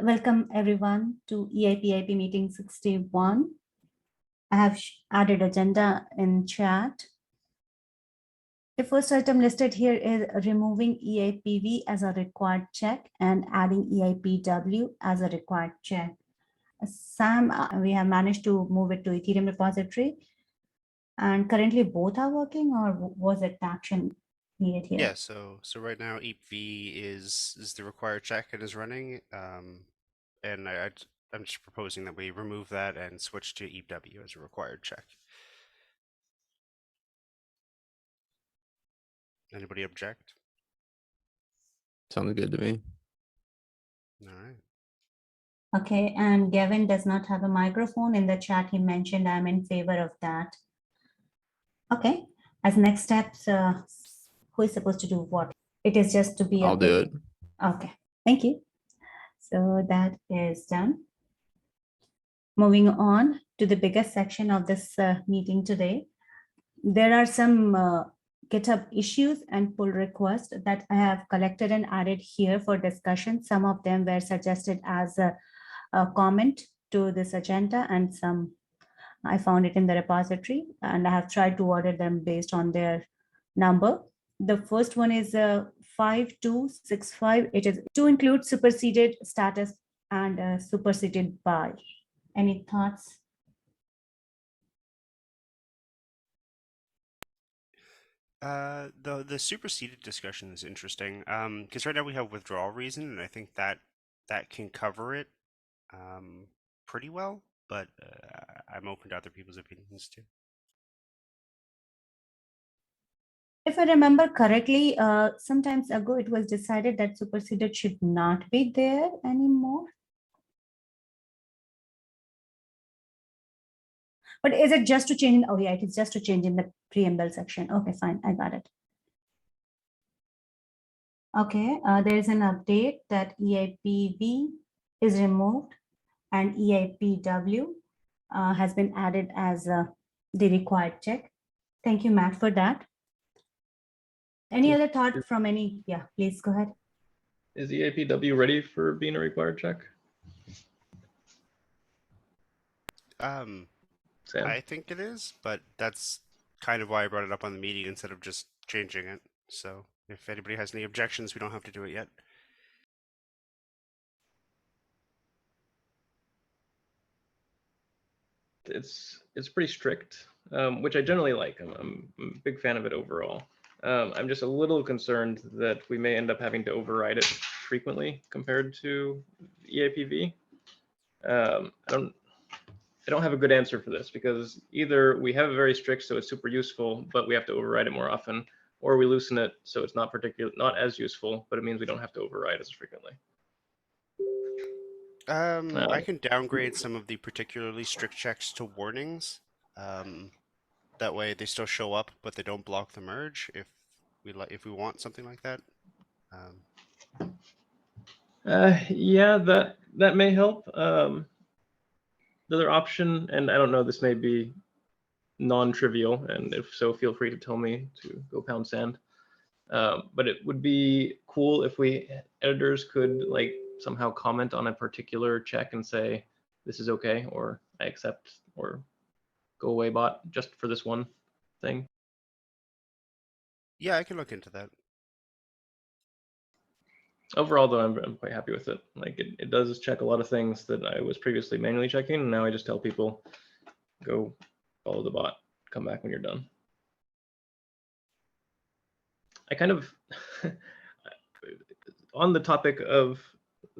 Welcome everyone to EIPIP Meeting 61. I have added agenda in chat. The first item listed here is removing EIPV as a required check and adding EIPW as a required check. Sam, we have managed to move it to Ethereum repository. And currently both are working, or was it action needed here? Yeah, so right now EIPV is the required check and is running, and I'm just proposing that we remove that and switch to EIPW as a required check. Anybody object? Sounds good to me. All right. Okay, and Gavin does not have a microphone. In the chat, he mentioned I'm in favor of that. Okay, as next steps, who is supposed to do what? It is just to be I'll do it. Okay, thank you. So that is done. Moving on to the biggest section of this meeting today. There are some GitHub issues and pull requests that I have collected and added here for discussion. Some of them were suggested as a comment to this agenda, and some I found it in the repository, and I have tried to order them based on their number. The first one is 5265. It is to include superseded status and superseded by. Any thoughts? The superseded discussion is interesting, because right now we have withdrawal reason, and I think that can cover it pretty well, but I'm open to other people's opinions too. If I remember correctly, sometimes ago it was decided that superseded should not be there anymore. But is it just to change in, oh yeah, it is just to change in the preamble section. Okay, fine, I got it. Okay, there is an update that EIPV is removed and EIPW has been added as the required check. Thank you, Matt, for that. Any other thought from any? Yeah, please go ahead. Is EIPW ready for being a required check? Sam? I think it is, but that's kind of why I brought it up on the meeting instead of just changing it. So if anybody has any objections, we don't have to do it yet. It's pretty strict, which I generally like. I'm a big fan of it overall. I'm just a little concerned that we may end up having to override it frequently compared to EIPV. I don't have a good answer for this, because either we have it very strict so it's super useful, but we have to override it more often, or we loosen it so it's not as useful, but it means we don't have to override as frequently. I can downgrade some of the particularly strict checks to warnings. That way they still show up, but they don't block the merge if we want something like that. Yeah, that may help. The other option, and I don't know, this may be non-trivial, and if so, feel free to tell me to go pound sand. But it would be cool if editors could like somehow comment on a particular check and say, this is okay, or I accept, or go away bot, just for this one thing. Yeah, I can look into that. Overall, though, I'm quite happy with it. Like it does check a lot of things that I was previously manually checking, and now I just tell people, go follow the bot, come back when you're done. I kind of, on the topic of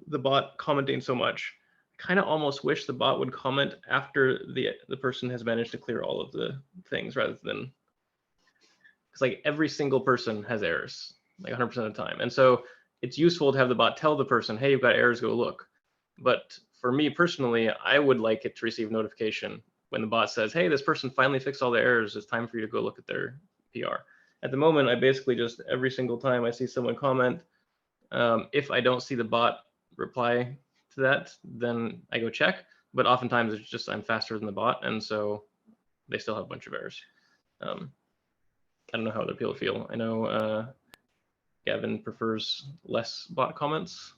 the bot commenting so much, I kind of almost wish the bot would comment after the person has managed to clear all of the things, rather than, because like every single person has errors, like 100% of the time. And so it's useful to have the bot tell the person, hey, you've got errors, go look. But for me personally, I would like it to receive notification when the bot says, hey, this person finally fixed all the errors, it's time for you to go look at their PR. At the moment, I basically just, every single time I see someone comment, if I don't see the bot reply to that, then I go check. But oftentimes it's just I'm faster than the bot, and so they still have a bunch of errors. I don't know how other people feel. I know Gavin prefers less bot comments.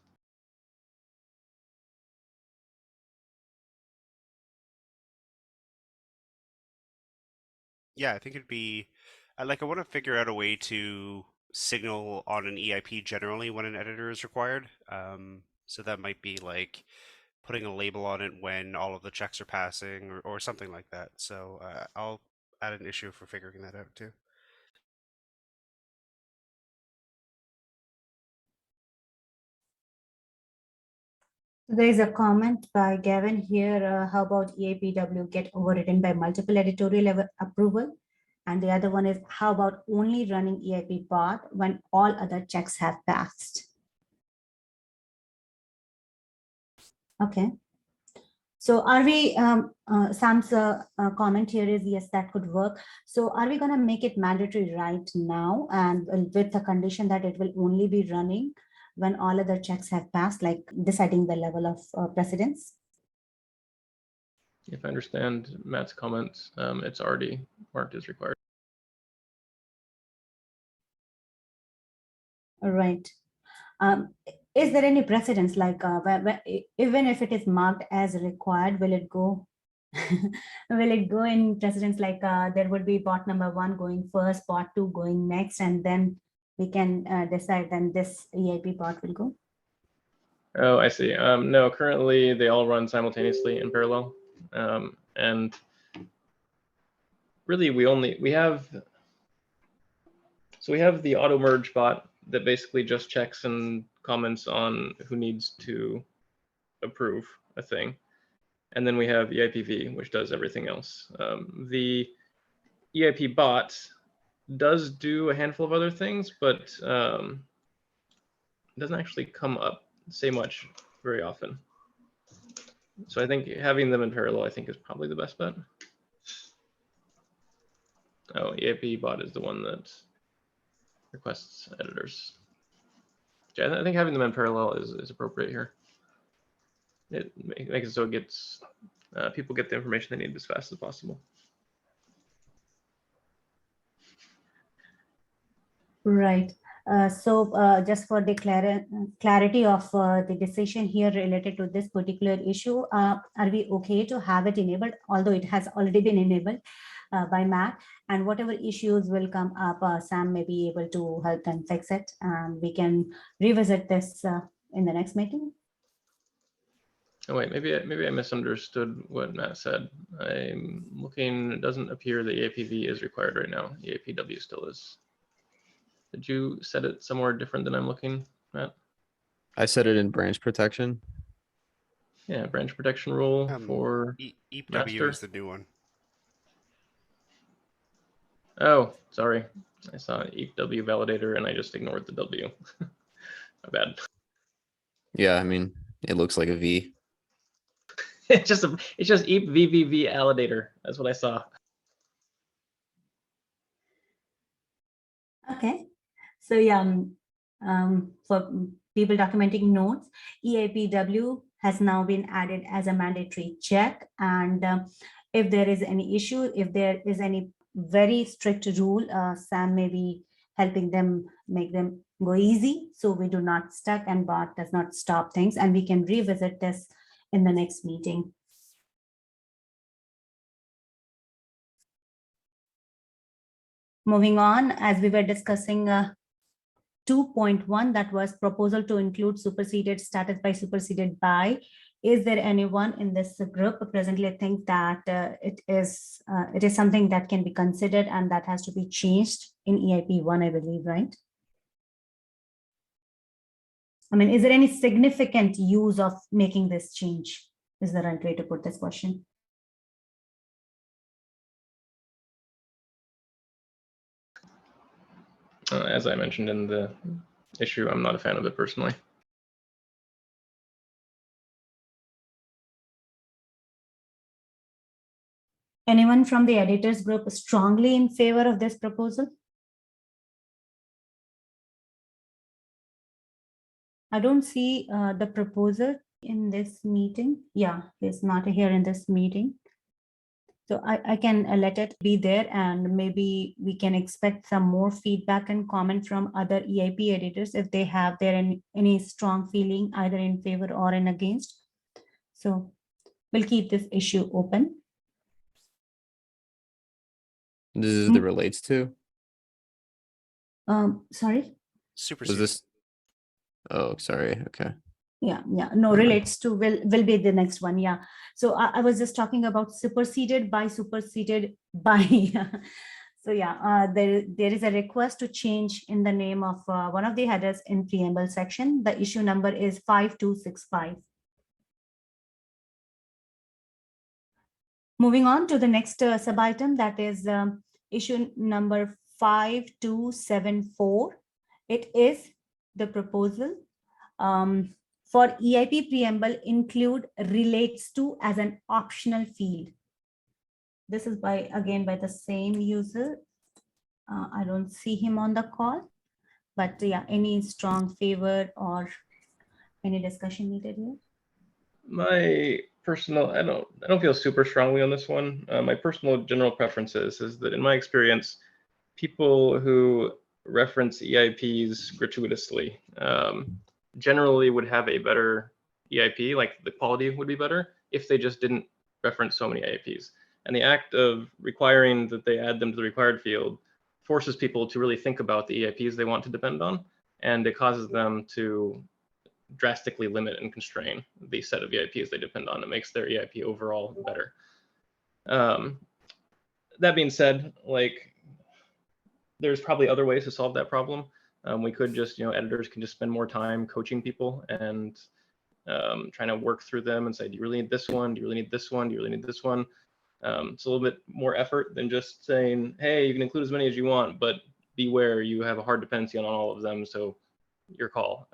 yeah, I think it'd be like I want to figure out a way to signal on an EIP generally when an editor is required. So that might be like putting a label on it when all of the checks are passing or something like that. So I'll add an issue for figuring that out too. There is a comment by Gavin here. How about EIPW get overridden by multiple editorial approval? And the other one is, how about only running EIP bot when all other checks have passed? Okay. So are we, Sam's comment here is, yes, that could work. So are we going to make it mandatory right now and with the condition that it will only be running when all other checks have passed, like deciding the level of precedence? If I understand Matt's comments, it's already marked as required. Right. Is there any precedence, like even if it is marked as required, will it go will it go in precedence, like there would be bot number 1 going first, bot 2 going next, and then we can decide then this EIP bot will go? Oh, I see. No, currently they all run simultaneously in parallel. And really we have the auto merge bot that basically just checks and comments on who needs to approve a thing. And then we have EIPV, which does everything else. The EIP bot does do a handful of other things, but doesn't actually come up, say much very often. So I think having them in parallel, I think, is probably the best bet. Oh, EIP bot is the one that requests editors. Yeah, I think having them in parallel is appropriate here. It makes it so it gets people get the information they need as fast as possible. Right. So just for the clarity of the decision here related to this particular issue, are we okay to have it enabled, although it has already been enabled by Matt, and whatever issues will come up, Sam may be able to help them fix it, and we can revisit this in the next meeting? Oh wait, maybe I misunderstood what Matt said. I'm looking, it doesn't appear that EIPV is required right now. EIPW still is. Did you set it somewhere different than I'm looking, Matt? I set it in branch protection. Yeah, branch protection rule for EIPW master. is the new one. Oh, sorry. I saw EIPW validator and I just ignored the W. My bad. Yeah, I mean, it looks like a V. It's just EIP VVV validator. That's what I saw. Okay. So yeah, for people documenting notes, EIPW has now been added as a mandatory check. And if there is any issue, if there is any very strict rule, Sam may be helping them make them go easy, so we do not stuck and bot does not stop things, and we can revisit this in the next meeting. Moving on, as we were discussing 2.1, that was proposal to include superseded status by superseded by. Is there anyone in this group presently think that it is something that can be considered and that has to be changed in EIP 1, I believe, right? I mean, is there any significant use of making this change? Is the right way to put this question? As I mentioned in the issue, I'm not a fan of it personally. Anyone from the editors group strongly in favor of this proposal? I don't see the proposer in this meeting. Yeah, he's not here in this meeting. So I can let it be there, and maybe we can expect some more feedback and comment from other EIP editors if they have any strong feeling either in favor or in against. So we'll keep this issue open. This is the relates to. Sorry. Super. Was this? Oh, sorry. Okay. Yeah, no, relates to will be the next one. Yeah, so I was just talking about superseded by. So yeah, there is a request to change in the name of one of the headers in preamble section. The issue number is 5265. Moving on to the next sub-item, that is issue number 5274. It is the proposal for EIP preamble include relates to as an optional field. This is by the same user. I don't see him on the call, but yeah, any strong favor or any discussion needed here? My personal, I don't feel super strongly on this one. My personal general preference is that in my experience, people who reference EIPs gratuitously generally would have a better EIP, like the quality would be better if they just didn't reference so many EIPs. And the act of requiring that they add them to the required field forces people to really think about the EIPs they want to depend on, and it causes them to drastically limit and constrain the set of EIPs they depend on. It makes their EIP overall better. That being said, like, there's probably other ways to solve that problem. We could just, editors can just spend more time coaching people and trying to work through them and say, do you really need this one? Do you really need this one? Do you really need this one? It's a little bit more effort than just saying, hey, you can include as many as you want, but beware, you have a hard dependency on all of them, so your call.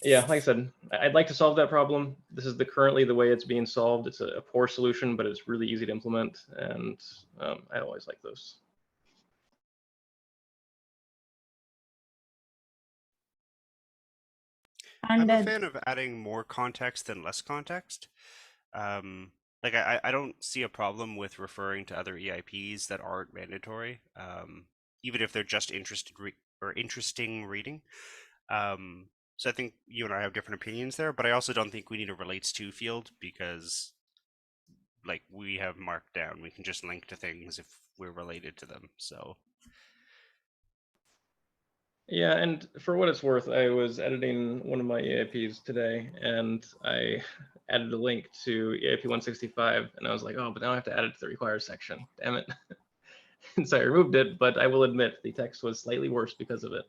Yeah, like I said, I'd like to solve that problem. This is currently the way it's being solved. It's a poor solution, but it's really easy to implement, and I always like those. And I'm a fan of adding more context than less context. Like I don't see a problem with referring to other EIPs that aren't mandatory, even if they're just interesting reading. So I think you and I have different opinions there, but I also don't think we need a relates to field because, like, we have Markdown. We can just link to things if we're related to them. So. Yeah, and for what it's worth, I was editing one of my EIPs today, and I added a link to EIP 165, and I was like, oh, but now I have to add it to the required section. Damn it. And so I removed it, but I will admit the text was slightly worse because of it.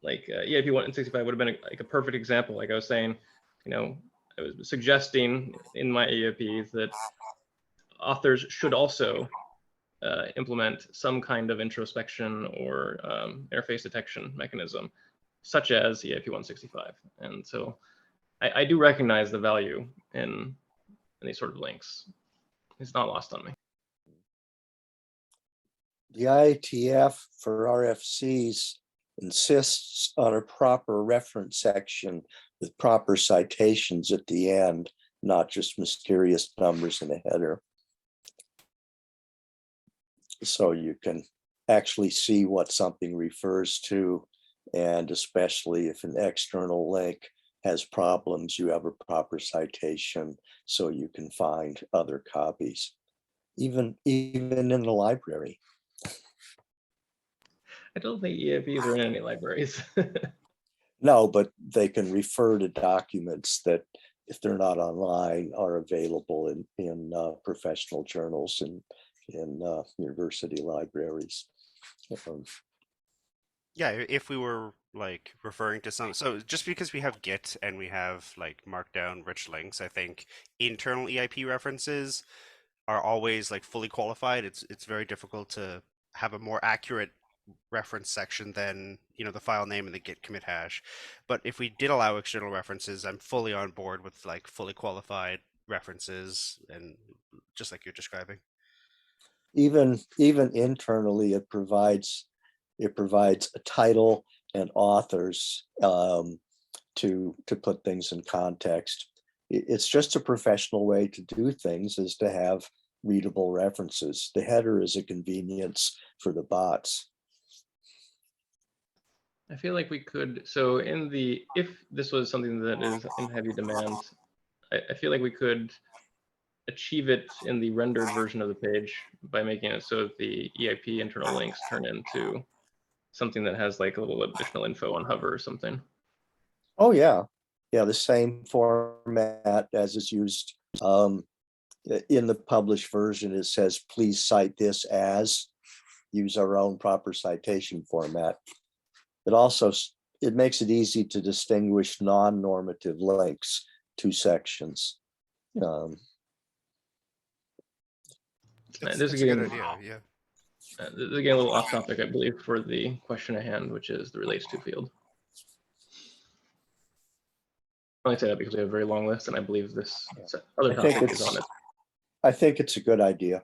EIP 165 would have been a perfect example. Like I was saying, I was suggesting in my EIP that authors should also implement some kind of introspection or interface detection mechanism, such as EIP 165. And so I do recognize the value in these sort of links. It's not lost on me. The IETF for RFCs insists on a proper reference section with proper citations at the end, not just mysterious numbers in the header. So you can actually see what something refers to, and especially if an external link has problems, you have a proper citation so you can find other copies, even in the library. I don't think EIPs are in any libraries. No, but they can refer to documents that, if they're not online, are available in professional journals and in university libraries. Yeah, if we were like referring to some, so just because we have Git and we have like Markdown rich links, I think internal EIP references are always like fully qualified. It's very difficult to have a more accurate reference section than, the file name and the git commit hash. But if we did allow external references, I'm fully on board with like fully qualified references, and just like you're describing. Even internally, it provides a title and authors to put things in context. It's just a professional way to do things, is to have readable references. The header is a convenience for the bots. I feel like we could, so if this was something that is in heavy demand, I feel like we could achieve it in the rendered version of the page by making it so that the EIP internal links turn into something that has like a little additional info on hover or something. Oh, yeah. Yeah, the same format as is used in the published version. It says, please cite this as, use our own proper citation format. It also, it makes it easy to distinguish non-normative links to sections. That's This is a good getting, idea. Yeah. this is getting a little off topic, I believe, for the question at hand, which is the relates to field. I only say that because we have a very long list, and I believe this other I think topic is on it. I think it's a good idea.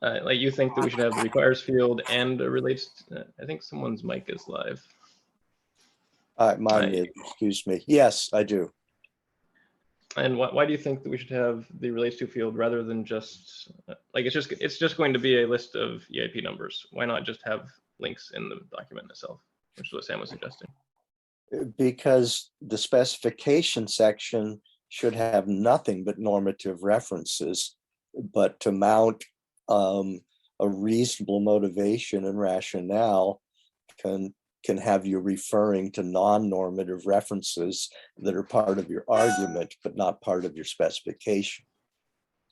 Like you think that we should have the requires field and a relates. I think someone's mic is live. Mine is, excuse me. Yes, I do. And why do you think that we should have the relates to field rather than just like it's just going to be a list of EIP numbers? Why not just have links in the document itself, which is what Sam was suggesting? Because the specification section should have nothing but normative references, but to mount a reasonable motivation and rationale can have you referring to non-normative references that are part of your argument, but not part of your specification.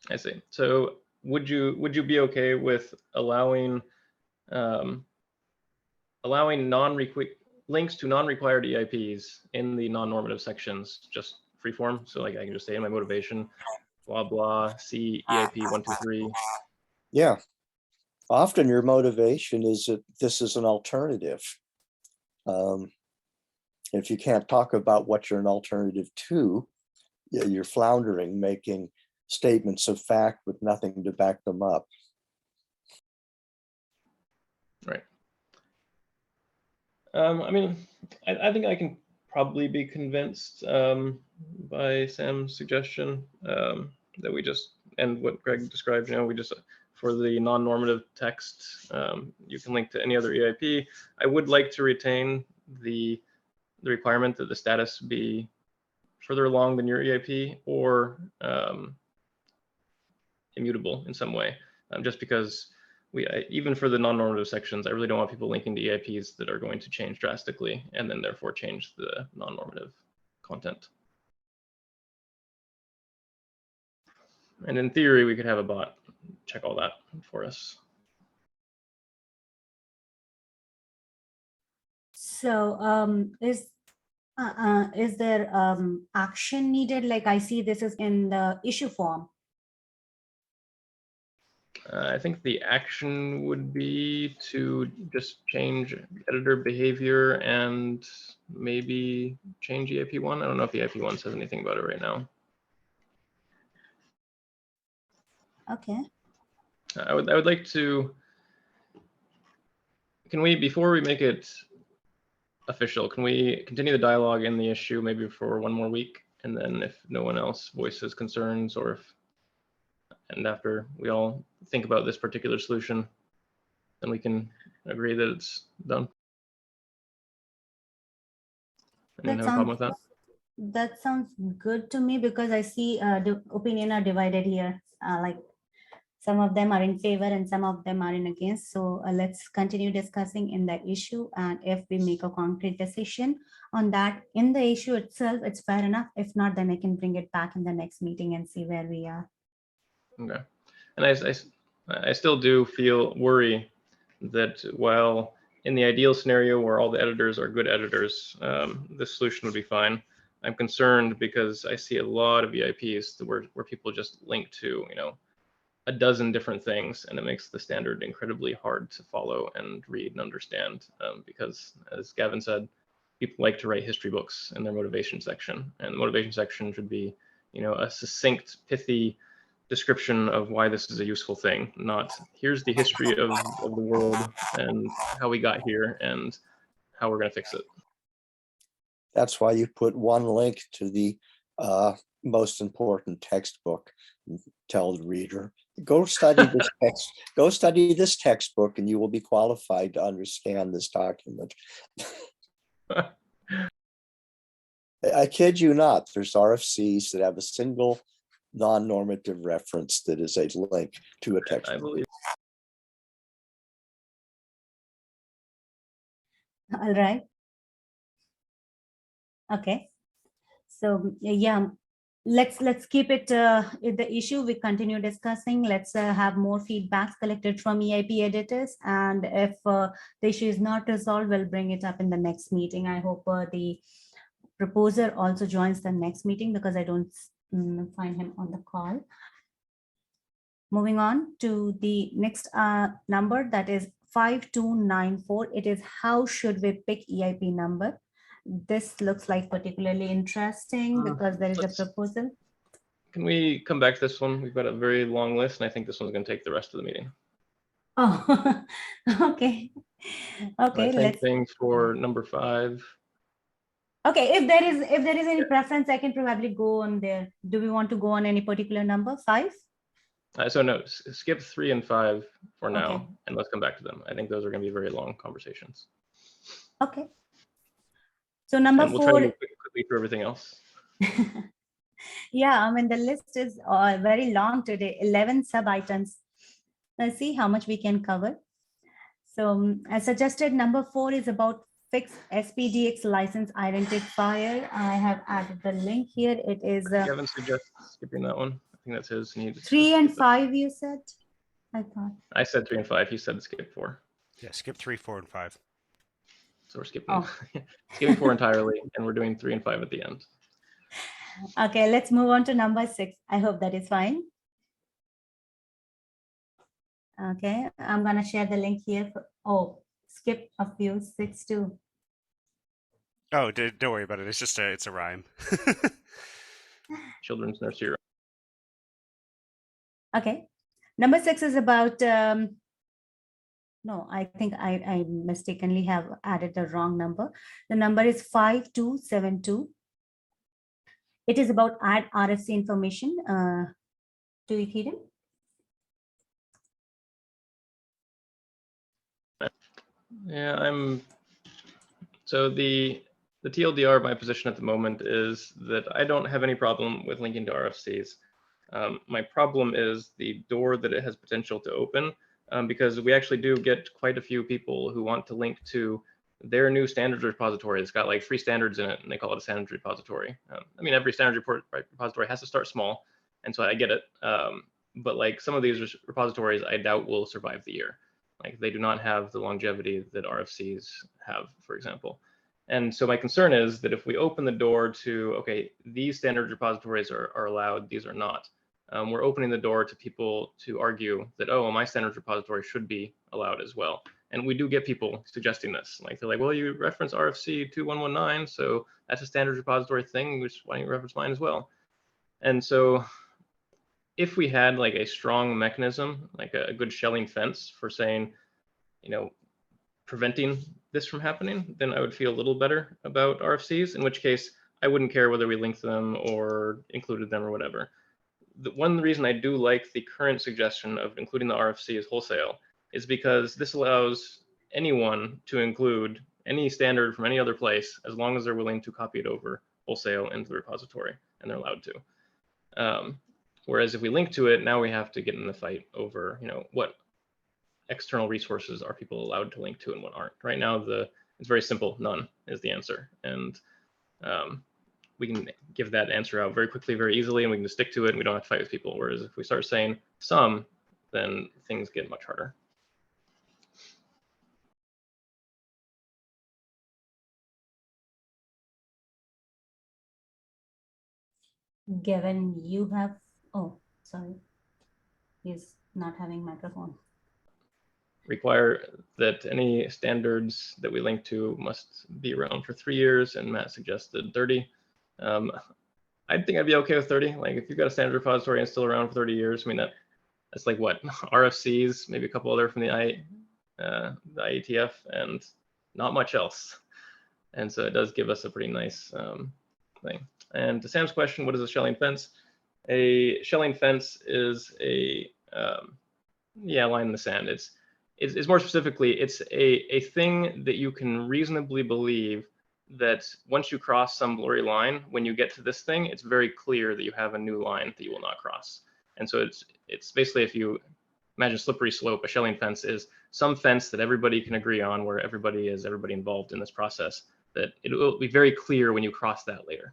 I see. So would you be okay with allowing links to non-required EIPs in the non-normative sections, just free form? So like I can just say in my motivation, blah, blah, see EIP 123. Yeah. Often your motivation is that this is an alternative. If you can't talk about what you're an alternative to, you're floundering, making statements of fact with nothing to back them up. Right. I mean, I think I can probably be convinced by Sam's suggestion that we just, and what Greg described, we just, for the non-normative text, you can link to any other EIP. I would like to retain the requirement that the status be further along than your EIP or immutable in some way, just because even for the non-normative sections, I really don't want people linking to EIPs that are going to change drastically and then therefore change the non-normative content. And in theory, we could have a bot check all that for us. So is there action needed? Like I see this is in the issue form. I think the action would be to just change editor behavior and maybe change EIP1. I don't know if EIP1 says anything about it right now. Okay. I would like to, can we, before we make it official, can we continue the dialogue in the issue maybe for one more week? And then if no one else voices concerns, or if, and after we all think about this particular solution, then we can agree that it's done. Anyone have a problem with that? That sounds good to me, because I see the opinion are divided here. Like some of them are in favor and some of them are in against. So let's continue discussing in the issue. And if we make a concrete decision on that in the issue itself, it's fair enough. If not, then I can bring it back in the next meeting and see where we are. Okay. And I still do worry that while in the ideal scenario where all the editors are good editors, this solution would be fine. I'm concerned because I see a lot of EIPs where people just link to, a dozen different things, and it makes the standard incredibly hard to follow and read and understand, because as Gavin said, people like to write history books in their motivation section, and the motivation section should be, a succinct, pithy description of why this is a useful thing, not here's the history of the world and how we got here and how we're going to fix it. That's why you put one link to the most important textbook and tell the reader, go study this text, go study this textbook, and you will be qualified to understand this document. I kid you not, there's RFCs that have a single non-normative reference that is a link to a I textbook. believe. All right. Okay. So yeah, let's keep it the issue we continue discussing. Let's have more feedbacks collected from EIP editors, and if the issue is not resolved, we'll bring it up in the next meeting. I hope the proposer also joins the next meeting, because I don't find him on the call. Moving on to the next number, that is 5294. It is how should we pick EIP number? This looks like particularly interesting because there is a proposal. Can we come back to this one? We've got a very long list, and I think this one's going to take the rest of the meeting. Oh, okay. Okay, I think let's. things for number 5. Okay, if there is any preference, I can probably go on there. Do we want to go on any particular number? 5? So no, skip 3 and 5 for now, Okay. and let's come back to them. I think those are going to be very long conversations. Okay. So number And we'll try to 4. move quickly through everything else. Yeah, I mean, the list is very long today, 11 sub items. Let's see how much we can cover. So I suggested number 4 is about fixed SPDX license identifier. I have added the link here. It is Kevin suggests skipping that one. I think that's his. 3 and 5, you said? I thought. I said 3 and 5. He said skip 4. Yeah, skip 3, 4, and 5. So we're skipping, Oh. skipping 4 entirely, and we're doing 3 and 5 at the end. Okay, let's move on to number 6. I hope that is fine. Okay, I'm gonna share the link here. Oh, skip a few. 6 too. Oh, don't worry about it. It's just it's a rhyme. Children's nursery. Okay, number 6 is about. No, I think I mistakenly have added the wrong number. The number is 5272. It is about add RFC information to Ethereum. Yeah, so the TLDR, my position at the moment is that I don't have any problem with linking to RFCs. My problem is the door that it has potential to open, because we actually do get quite a few people who want to link to their new standards repository. It's got like 3 standards in it, and they call it a standards repository. I mean, every standards repository has to start small, and so I get it. But like some of these repositories, I doubt will survive the year. Like they do not have the longevity that RFCs have, for example. And so my concern is that if we open the door to, okay, these standards repositories are allowed, these are not, we're opening the door to people to argue that, oh, well, my standards repository should be allowed as well. And we do get people suggesting this. Like they're like, well, you reference RFC 2119, so that's a standards repository thing, which why don't you reference mine as well? And so if we had like a strong mechanism, like a good shelling fence for saying, you know, preventing this from happening, then I would feel a little better about RFCs, in which case I wouldn't care whether we linked them or included them or whatever. The one reason I do like the current suggestion of including the RFC as wholesale is because this allows anyone to include any standard from any other place as long as they're willing to copy it over wholesale into the repository, and they're allowed to. Whereas if we link to it, now we have to get in the fight over, you know, what external resources are people allowed to link to and what aren't. Right now, it's very simple. None is the answer. And we can give that answer out very quickly, very easily, and we can just stick to it and we don't have to fight with people. Whereas if we start saying some, then things get much harder. Given you have, oh, sorry, he's not having microphone. Think that any standards that we link to must be around for 3 years, and Matt suggested 30. I think I'd be okay with 30. Like if you've got a standard repository and it's still around for 30 years, I mean, that's like what, RFCs, maybe a couple other from the IETF, and not much else. And so it does give us a pretty nice thing. And to Sam's question, what is a shelling fence? A shelling fence is a line in the sand. It's more specifically, it's a thing that you can reasonably believe that once you cross some blurry line, when you get to this thing, it's very clear that you have a new line that you will not cross. And so it's basically, if you imagine slippery slope, a Schelling fence is some fence that everybody can agree on, where everybody involved in this process, that it will be very clear when you cross that layer.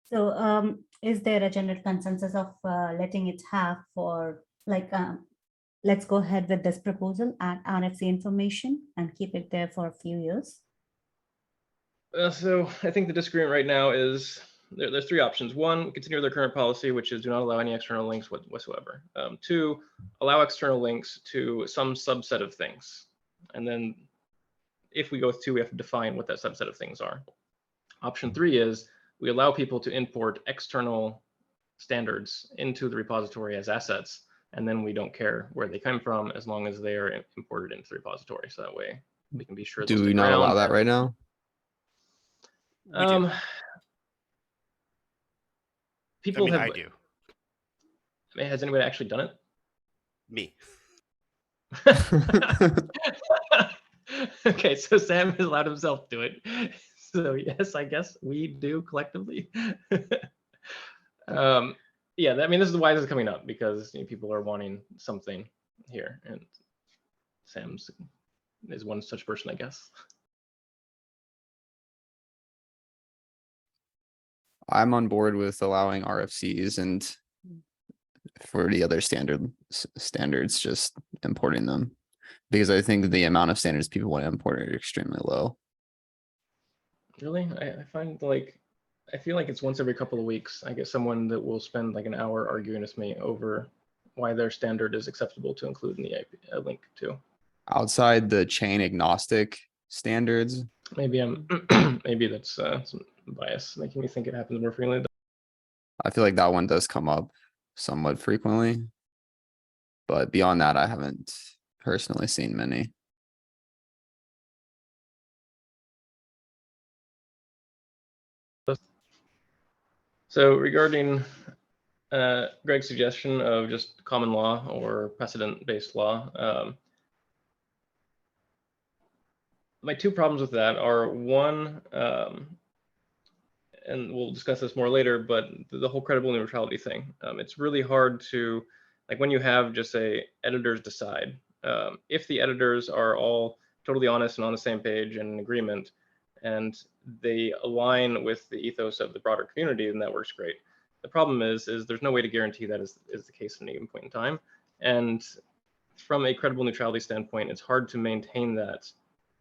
So is there a general consensus of letting it have for like, let's go ahead with this proposal, add RFC information and keep it there for a few years? So I think the disagreement right now is there's three options. One, continue their current policy, which is do not allow any external links whatsoever. Two, allow external links to some subset of things. And then if we go with two, we have to define what that subset of things are. Option three is we allow people to import external standards into the repository as assets, and then we don't care where they come from as long as they are imported into the repository. So that way we can be sure. Do we not allow that right now? We do. People I do. Has anybody actually done it? Me. Okay, so Sam has allowed himself to do it. So yes, I guess we do collectively. Yeah, I mean, this is why this is coming up, because people are wanting something here, and Sam's is one such person, I guess. I'm on board with allowing RFCs, and for the other standards, just importing them, because I think the amount of standards people want to import are extremely low. Really, I find like, I feel like it's once every couple of weeks I get someone that will spend like an hour arguing with me over why their standard is acceptable to include in the EIP link to. Outside the chain agnostic standards, Maybe maybe that's some bias making me think it happens more frequently. I feel like that one does come up somewhat frequently, but beyond that, I haven't personally seen many. So regarding Greg's suggestion of just common law or precedent-based law, my two problems with that are one, and we'll discuss this more later, but the whole credible neutrality thing. It's really hard to, like when you have just say editors decide, if the editors are all totally honest and on the same page and in agreement, and they align with the ethos of the broader community, then that works great. The problem is there's no way to guarantee that is the case at any given point in time. And from a credible neutrality standpoint, it's hard to maintain that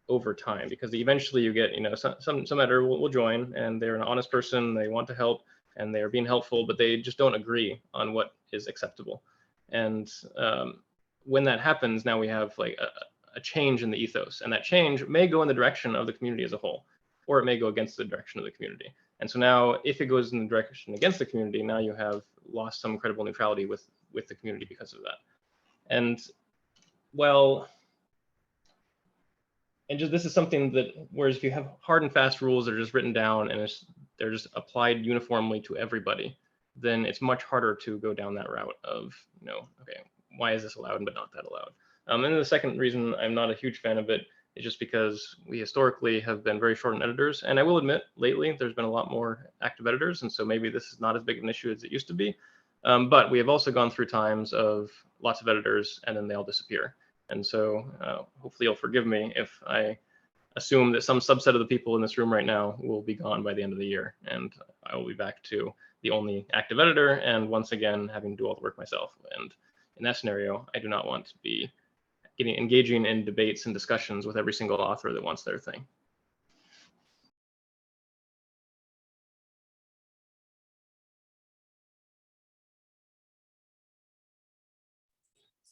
over time, because eventually you get, some editor will join and they're an honest person, they want to help and they're being helpful, but they just don't agree on what is acceptable. And when that happens, now we have like a change in the ethos, and that change may go in the direction of the community as a whole, or it may go against the direction of the community. And so now if it goes in the direction against the community, now you have lost some credible neutrality with the community because of that. And well, and just this is something that, whereas if you have hard and fast rules that are just written down and they're just applied uniformly to everybody, then it's much harder to go down that route of, okay, why is this allowed but not that allowed? And then the second reason I'm not a huge fan of it is just because we historically have been very short on editors. And I will admit, lately, there's been a lot more active editors. And so maybe this is not as big of an issue as it used to be. But we have also gone through times of lots of editors and then they all disappear. And so hopefully you'll forgive me if I assume that some subset of the people in this room right now will be gone by the end of the year. And I will be back to the only active editor and once again, having to do all the work myself. And in that scenario, I do not want to be engaging in debates and discussions with every single author that wants their thing.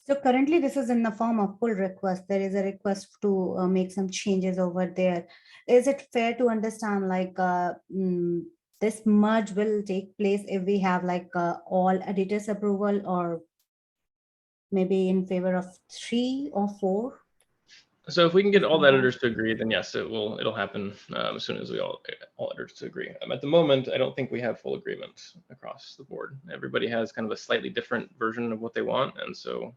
So currently this is in the form of pull request. There is a request to make some changes over there. Is it fair to understand like this merge will take place if we have like all editors approval, or maybe in favor of 3 or 4? So if we can get all the editors to agree, then yes, it'll happen as soon as we all editors to agree. At the moment, I don't think we have full agreement across the board. Everybody has kind of a slightly different version of what they want, and so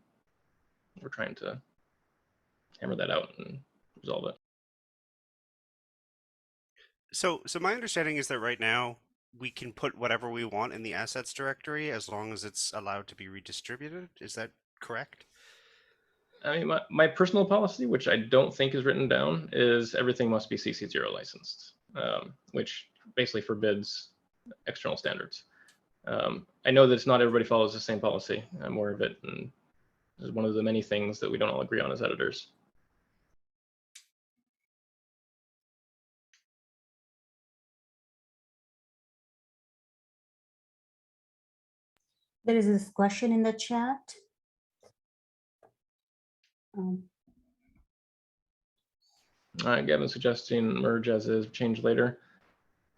we're trying to hammer that out and resolve it. So my understanding is that right now we can put whatever we want in the assets directory as long as it's allowed to be redistributed. Is that correct? I mean, my personal policy, which I don't think is written down, is everything must be CC0 licensed, which basically forbids external standards. I know that it's not everybody follows the same policy. I'm aware of it, and is one of the many things that we don't all agree on as editors. There is this question in the chat. Gavin's suggesting merge as is, change later.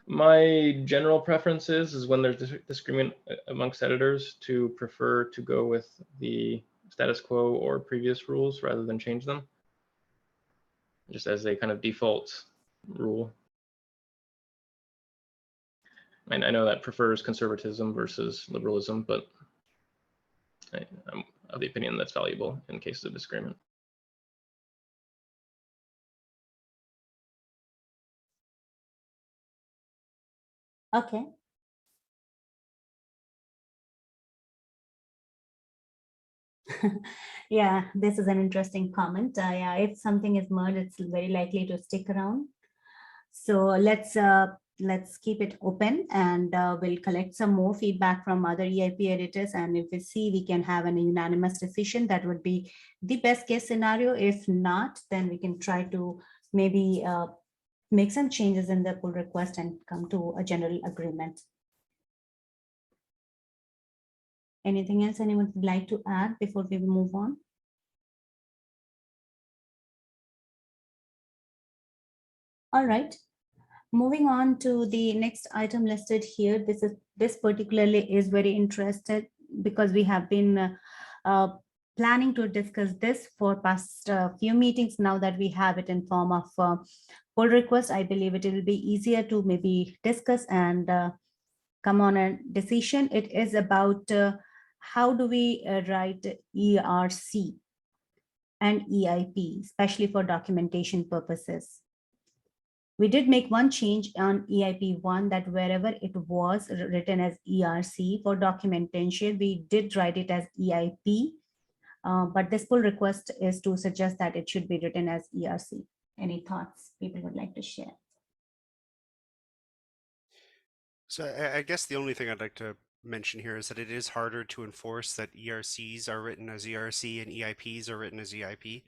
My general preference is when there's disagreement amongst editors to prefer to go with the status quo or previous rules rather than change them, just as a kind of default rule. And I know that prefers conservatism versus liberalism, but I'm of the opinion that's valuable in cases of disagreement. Okay. Yeah, this is an interesting comment. Yeah, if something is merged, it's very likely to stick around. So let's keep it open, and we'll collect some more feedback from other EIP editors. And if we see we can have an unanimous decision, that would be the best case scenario. If not, then we can try to maybe make some changes in the pull request and come to a general agreement. Anything else anyone would like to add before we move on? All right. Moving on to the next item listed here, this particularly is very interested because we have been planning to discuss this for past few meetings. Now that we have it in form of pull request, I believe it will be easier to maybe discuss and come on a decision. It is about how do we write ERC and EIP, especially for documentation purposes. We did make one change on EIP1 that wherever it was written as ERC for documentation, we did write it as EIP. But this pull request is to suggest that it should be written as ERC. Any thoughts people would like to share? So I guess the only thing I'd like to mention here is that it is harder to enforce that ERCs are written as ERC and EIPs are written as EIP,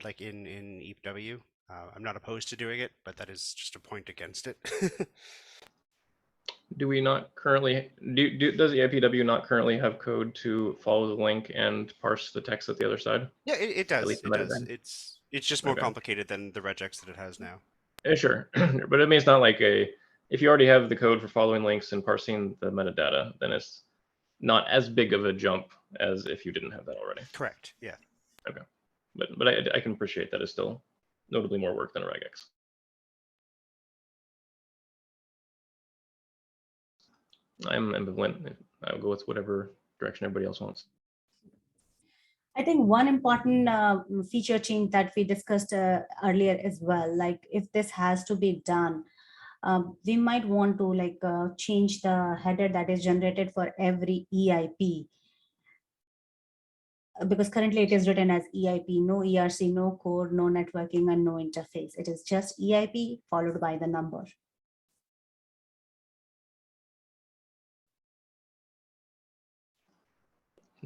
like in EIPW. I'm not opposed to doing it, but that is just a point against it. Do we not currently, does EIPW not currently have code to follow the link and parse the text at the other side? Yeah, it does. least It the does. metadata. It's just more Okay. complicated than the regex that it has now. Sure, but I mean, it's not like if you already have the code for following links and parsing the metadata, then it's not as big of a jump as if you didn't have that already. Correct. Yeah. Okay, but I can appreciate that it's still notably more work than a regex. I'm ambivalent. I'll go with whatever direction everybody else wants. I think one important feature change that we discussed earlier as well, like if this has to be done, we might want to change the header that is generated for every EIP. Because currently it is written as EIP, no ERC, no code, no networking, and no interface. It is just EIP followed by the number.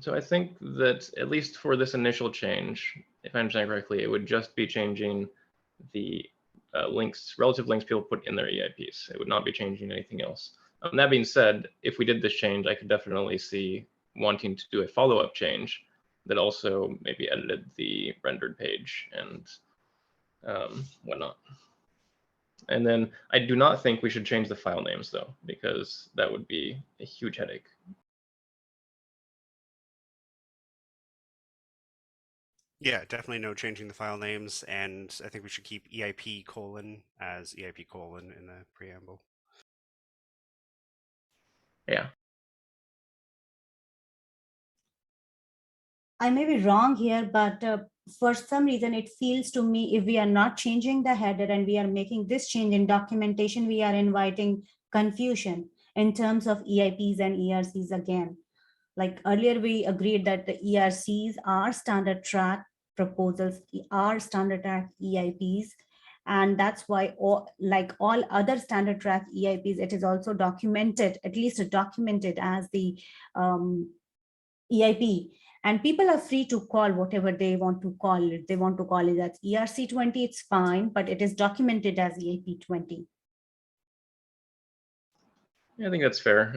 So I think that at least for this initial change, if I understand correctly, it would just be changing the relative links people put in their EIPs. It would not be changing anything else. That being said, if we did this change, I could definitely see wanting to do a follow-up change that also maybe edited the rendered page and whatnot. And then I do not think we should change the file names though, because that would be a huge headache. Yeah, definitely no changing the file names, and I think we should keep EIP colon as EIP colon in the preamble. Yeah. I may be wrong here, but for some reason, it feels to me if we are not changing the header and we are making this change in documentation, we are inviting confusion in terms of EIPs and ERCs again. Like earlier, we agreed that the ERCs are standard track proposals, are standard track EIPs. And that's why, like all other standard track EIPs, it is also documented, at least documented as the EIP. And people are free to call whatever they want to call it. They want to call it as ERC20, it's fine, but it is documented as EIP20. Yeah, I think that's fair.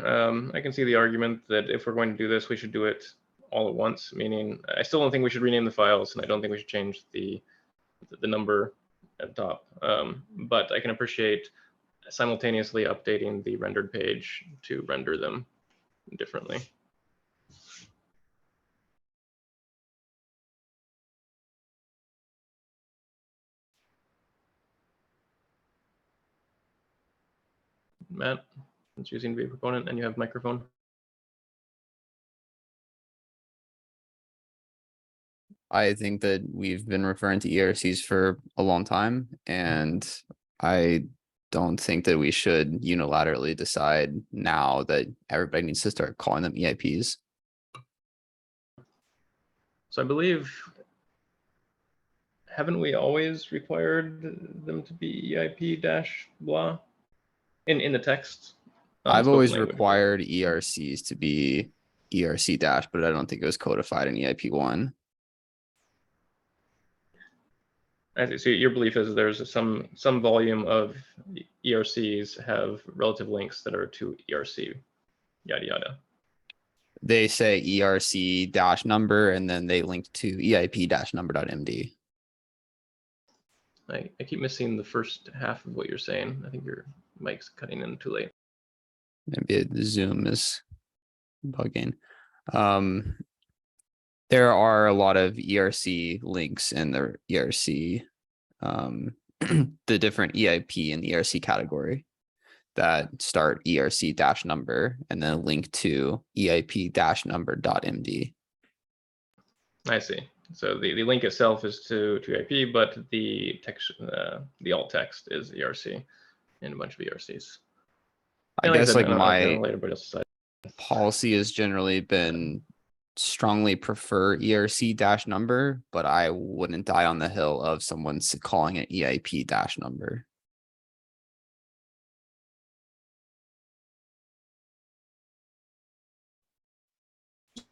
I can see the argument that if we're going to do this, we should do it all at once, meaning I still don't think we should rename the files, and I don't think we should change the number at the top. But I can appreciate simultaneously updating the rendered page to render them differently. Matt, since you seem to be a proponent and you have microphone. I think that we've been referring to ERCs for a long time, and I don't think that we should unilaterally decide now that everybody needs to start calling them EIPs. So I believe, haven't we always required them to be EIP dash blah in the text? I've Spoken always language, but- required ERCs to be ERC dash, but I don't think it was codified in EIP1. I see. So your belief is there's some volume of ERCs have relative links that are to ERC, yada yada. They say ERC dash number, and then they link to EIP dash number.md. I keep missing the first half of what you're saying. I think your mic's cutting in too late. Maybe the Zoom is bugging. There are a lot of ERC links in the ERC, the different EIP and ERC category that start ERC dash number and then link to EIP dash number.md. I see. So the link itself is to EIP, but the text, the alt text is ERC and a bunch of ERCs. I And guess said, like I don't my let everybody else decide. policy has generally been strongly prefer ERC dash number, but I wouldn't die on the hill of someone calling it EIP dash number.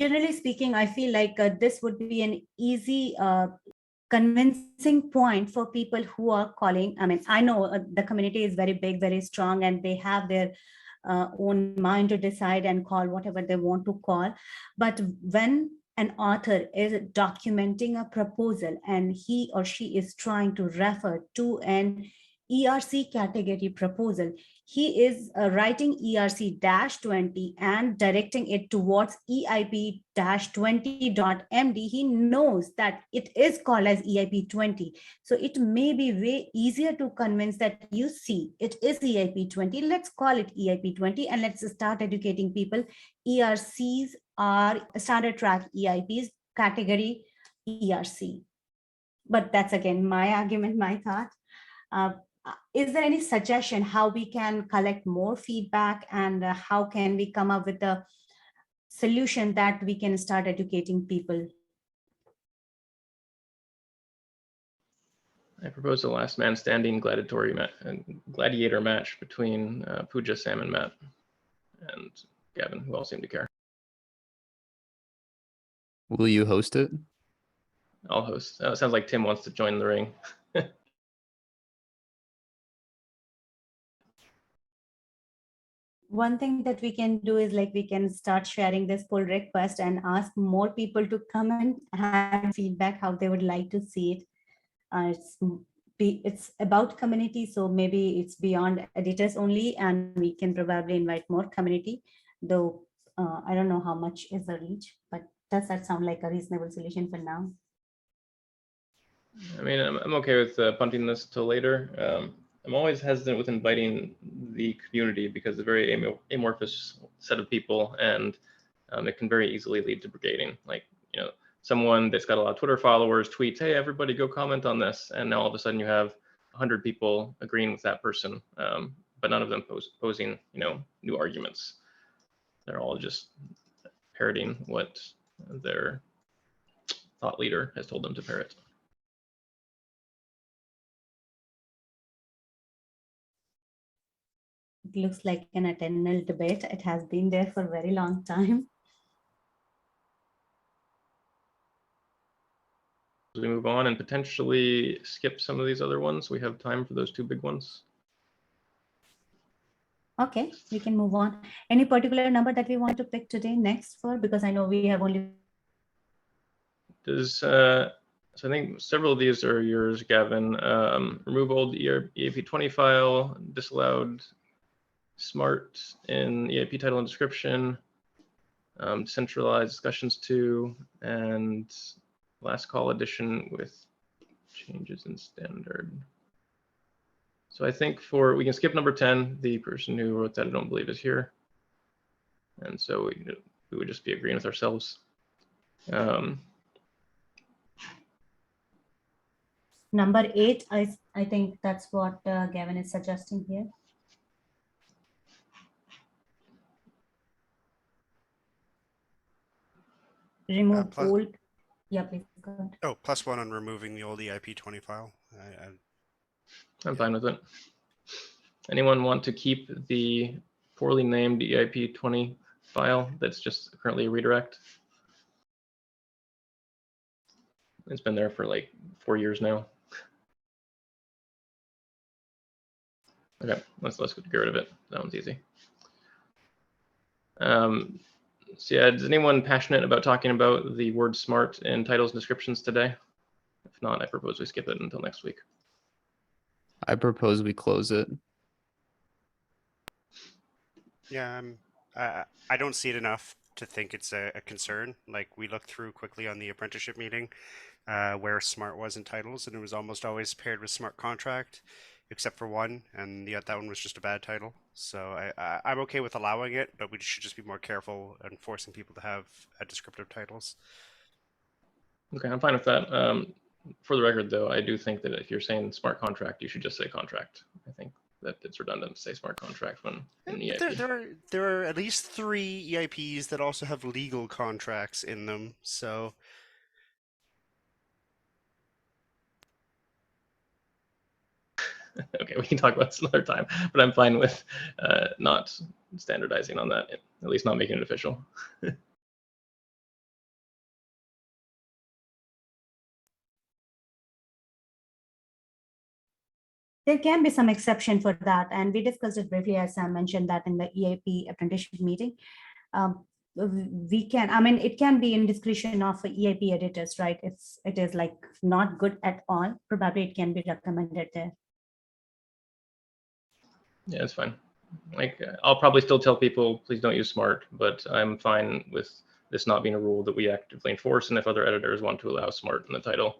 Generally speaking, I feel like this would be an easy convincing point for people who are calling. I mean, I know the community is very big, very strong, and they have their own mind to decide and call whatever they want to call. But when an author is documenting a proposal and he or she is trying to refer to an ERC category proposal, he is writing ERC-20 and directing it towards EIP-20.md. He knows that it is called as EIP-20. So it may be way easier to convince that you see, it is EIP-20. Let's call it EIP-20 and let's start educating people. ERCs are standard track EIPs, category ERC. But that's again, my argument, my thought. Is there any suggestion how we can collect more feedback and how can we come up with a solution that we can start educating people? I propose a last man standing gladiator match between Pooja, Sam, and Matt, and Gavin, who all seem to care. Will you host it? I'll host. It sounds like Tim wants to join the ring. One thing that we can do is like we can start sharing this pull request and ask more people to come and add feedback how they would like to see it. It's about community, so maybe it's beyond editors only, and we can probably invite more community, though I don't know how much is the reach, but does that sound like a reasonable solution for now? I mean, I'm okay with punting this till later. I'm always hesitant with inviting the community because it's a very amorphous set of people, and it can very easily lead to brigading. Like, you know, someone that's got a lot of Twitter followers tweets, "Hey, everybody, go comment on this," and now all of a sudden you have 100 people agreeing with that person, but none of them posing, you know, new arguments. They're all just parroting what their thought leader has told them to parrot. It looks like an eternal debate. It has been there for a very long time. As we move on and potentially skip some of these other ones, we have time for those two big ones. Okay, we can move on. Any particular number that we want to pick today next for? Because I know we have only. Does so I think several of these are yours, Gavin. Remove old EIP 20 file, disallowed smart in EIP title and description, centralized discussions to, and last call edition with changes in standard. So I think we can skip number 10. The person who wrote that I don't believe is here. And so we would just be agreeing with ourselves. Number 8, I think that's what Gavin is suggesting here. Remove old. Yeah, please go ahead. Oh, +1 on removing the old EIP 20 file. I'm fine with it. Anyone want to keep the poorly named EIP 20 file that's just currently a redirect? It's been there for like 4 years now. Okay, let's get rid of it. That one's easy. So yeah, is anyone passionate about talking about the word smart in titles and descriptions today? If not, I propose we skip it until next week. I propose we close it. Yeah, I don't see it enough to think it's a concern. Like, we looked through quickly on the apprenticeship meeting where smart was in titles, and it was almost always paired with smart contract, except for one, and that one was just a bad title. So I'm okay with allowing it, but we should just be more careful and forcing people to have descriptive titles. Okay, I'm fine with that. For the record, though, I do think that if you're saying smart contract, you should just say contract. I think that it's redundant to say smart contract when in EIP. There are at least 3 EIPs that also have legal contracts in them, so. Okay, we can talk about this another time, but I'm fine with not standardizing on that, at least not making it official. There can be some exception for that, and we discussed it briefly, as I mentioned that in the EIP apprenticeship meeting. We can, I mean, it can be in discretion of EIP editors, right? If it is like not good at all, probably it can be recommended there. Yeah, it's fine. Like, I'll probably still tell people, please don't use smart, but I'm fine with this not being a rule that we actively enforce. And if other editors want to allow smart in the title,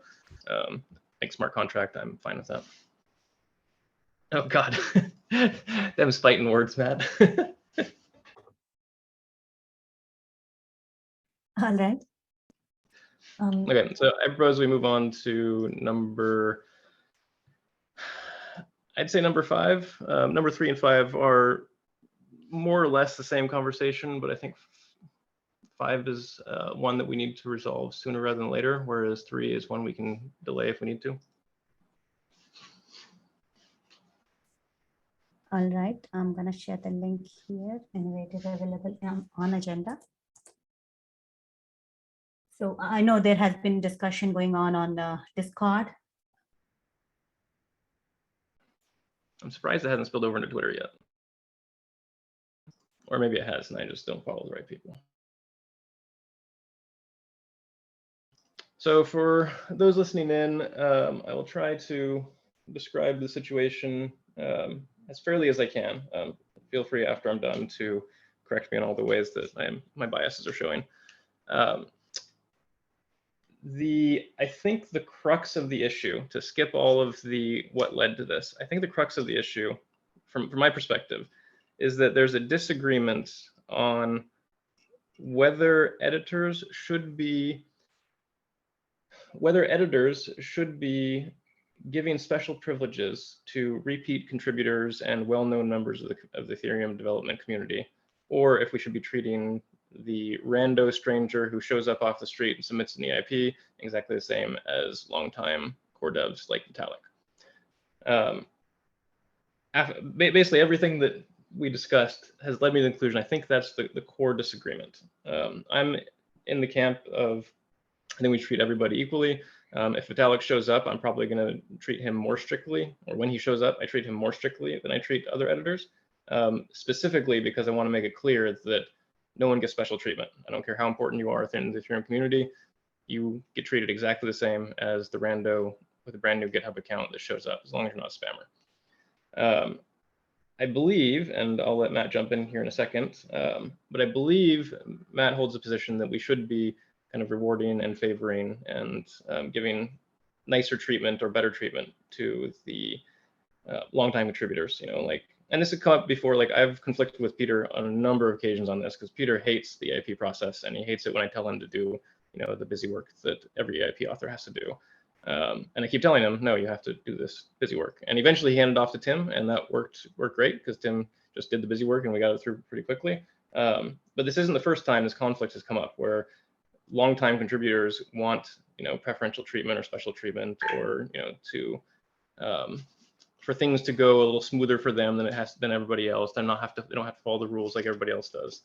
like smart contract, I'm fine with that. Oh God, them spiting words, Matt. All right. Okay, so I propose we move on to I'd say number 5. Number 3 and 5 are more or less the same conversation, but I think 5 is one that we need to resolve sooner rather than later, whereas 3 is one we can delay if we need to. All right, I'm going to share the link here. Anyway, it is available on agenda. So I know there has been discussion going on Discord. I'm surprised it hasn't spilled over into Twitter yet. Or maybe it has and I just don't follow the right people. So for those listening in, I will try to describe the situation as fairly as I can. Feel free after I'm done to correct me in all the ways that my biases are showing. I think the crux of the issue, to skip all of the what led to this, I think the crux of the issue, from my perspective, is that there's a disagreement on whether editors should be giving special privileges to repeat contributors and well-known members of the Ethereum development community, or if we should be treating the rando stranger who shows up off the street and submits an EIP exactly the same as longtime core devs like Vitalik. Basically, everything that we discussed has led me to the conclusion. I think that's the core disagreement. I'm in the camp of, I think we treat everybody equally. If Vitalik shows up, I'm probably going to treat him more strictly, or when he shows up, I treat him more strictly than I treat other editors, specifically because I want to make it clear that no one gets special treatment. I don't care how important you are within the Ethereum community, you get treated exactly the same as the rando with a brand new GitHub account that shows up, as long as you're not a spammer. I believe, and I'll let Matt jump in here in a second, but I believe Matt holds a position that we should be kind of rewarding and favoring and giving nicer treatment or better treatment to the longtime contributors, and this has come up before, I've conflicted with Peter on a number of occasions on this, because Peter hates the EIP process, and he hates it when I tell him to do, the busy work that every EIP author has to do. And I keep telling him, no, you have to do this busy work. And eventually he handed off to Tim, and that worked great, because Tim just did the busy work and we got it through pretty quickly. But this isn't the first time this conflict has come up, where longtime contributors want, preferential treatment or special treatment, or, for things to go a little smoother for them than everybody else. They don't have to follow the rules like everybody else does.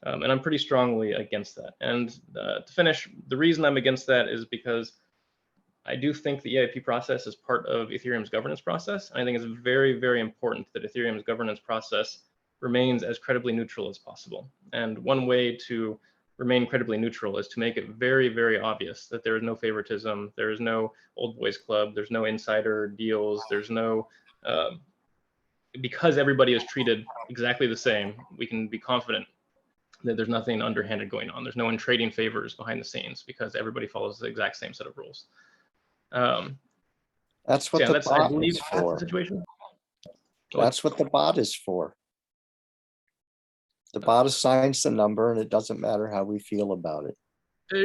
And I'm pretty strongly against that. And to finish, the reason I'm against that is because I do think the EIP process is part of Ethereum's governance process. And I think it's very, very important that Ethereum's governance process remains as credibly neutral as possible. And one way to remain credibly neutral is to make it very, very obvious that there is no favoritism, there is no old boys club, there's no insider deals, there's no, because everybody is treated exactly the same, we can be confident that there's nothing underhanded going on. There's no one trading favors behind the scenes, because everybody follows the exact same set of rules. That's what the bot is for. That's what the bot is for. The bot assigns the number, and it doesn't matter how we feel about it.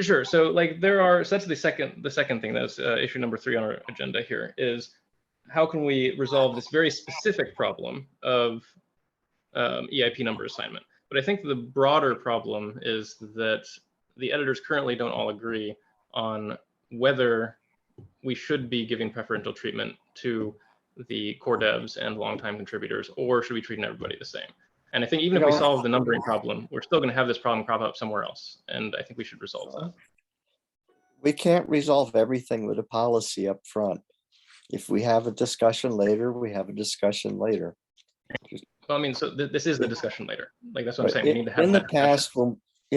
Sure. So that's the second thing. That's issue number 3 on our agenda here, is how can we resolve this very specific problem of EIP number assignment? But I think the broader problem is that the editors currently don't all agree on whether we should be giving preferential treatment to the core devs and longtime contributors, or should we treat everybody the same? And I think even if we solve the numbering problem, we're still going to have this problem crop up somewhere else. And I think we should resolve that. We can't resolve everything with a policy up front. If we have a discussion later, we have a discussion later. Well, I mean, so this is the discussion later. That's what I'm saying. We need to have in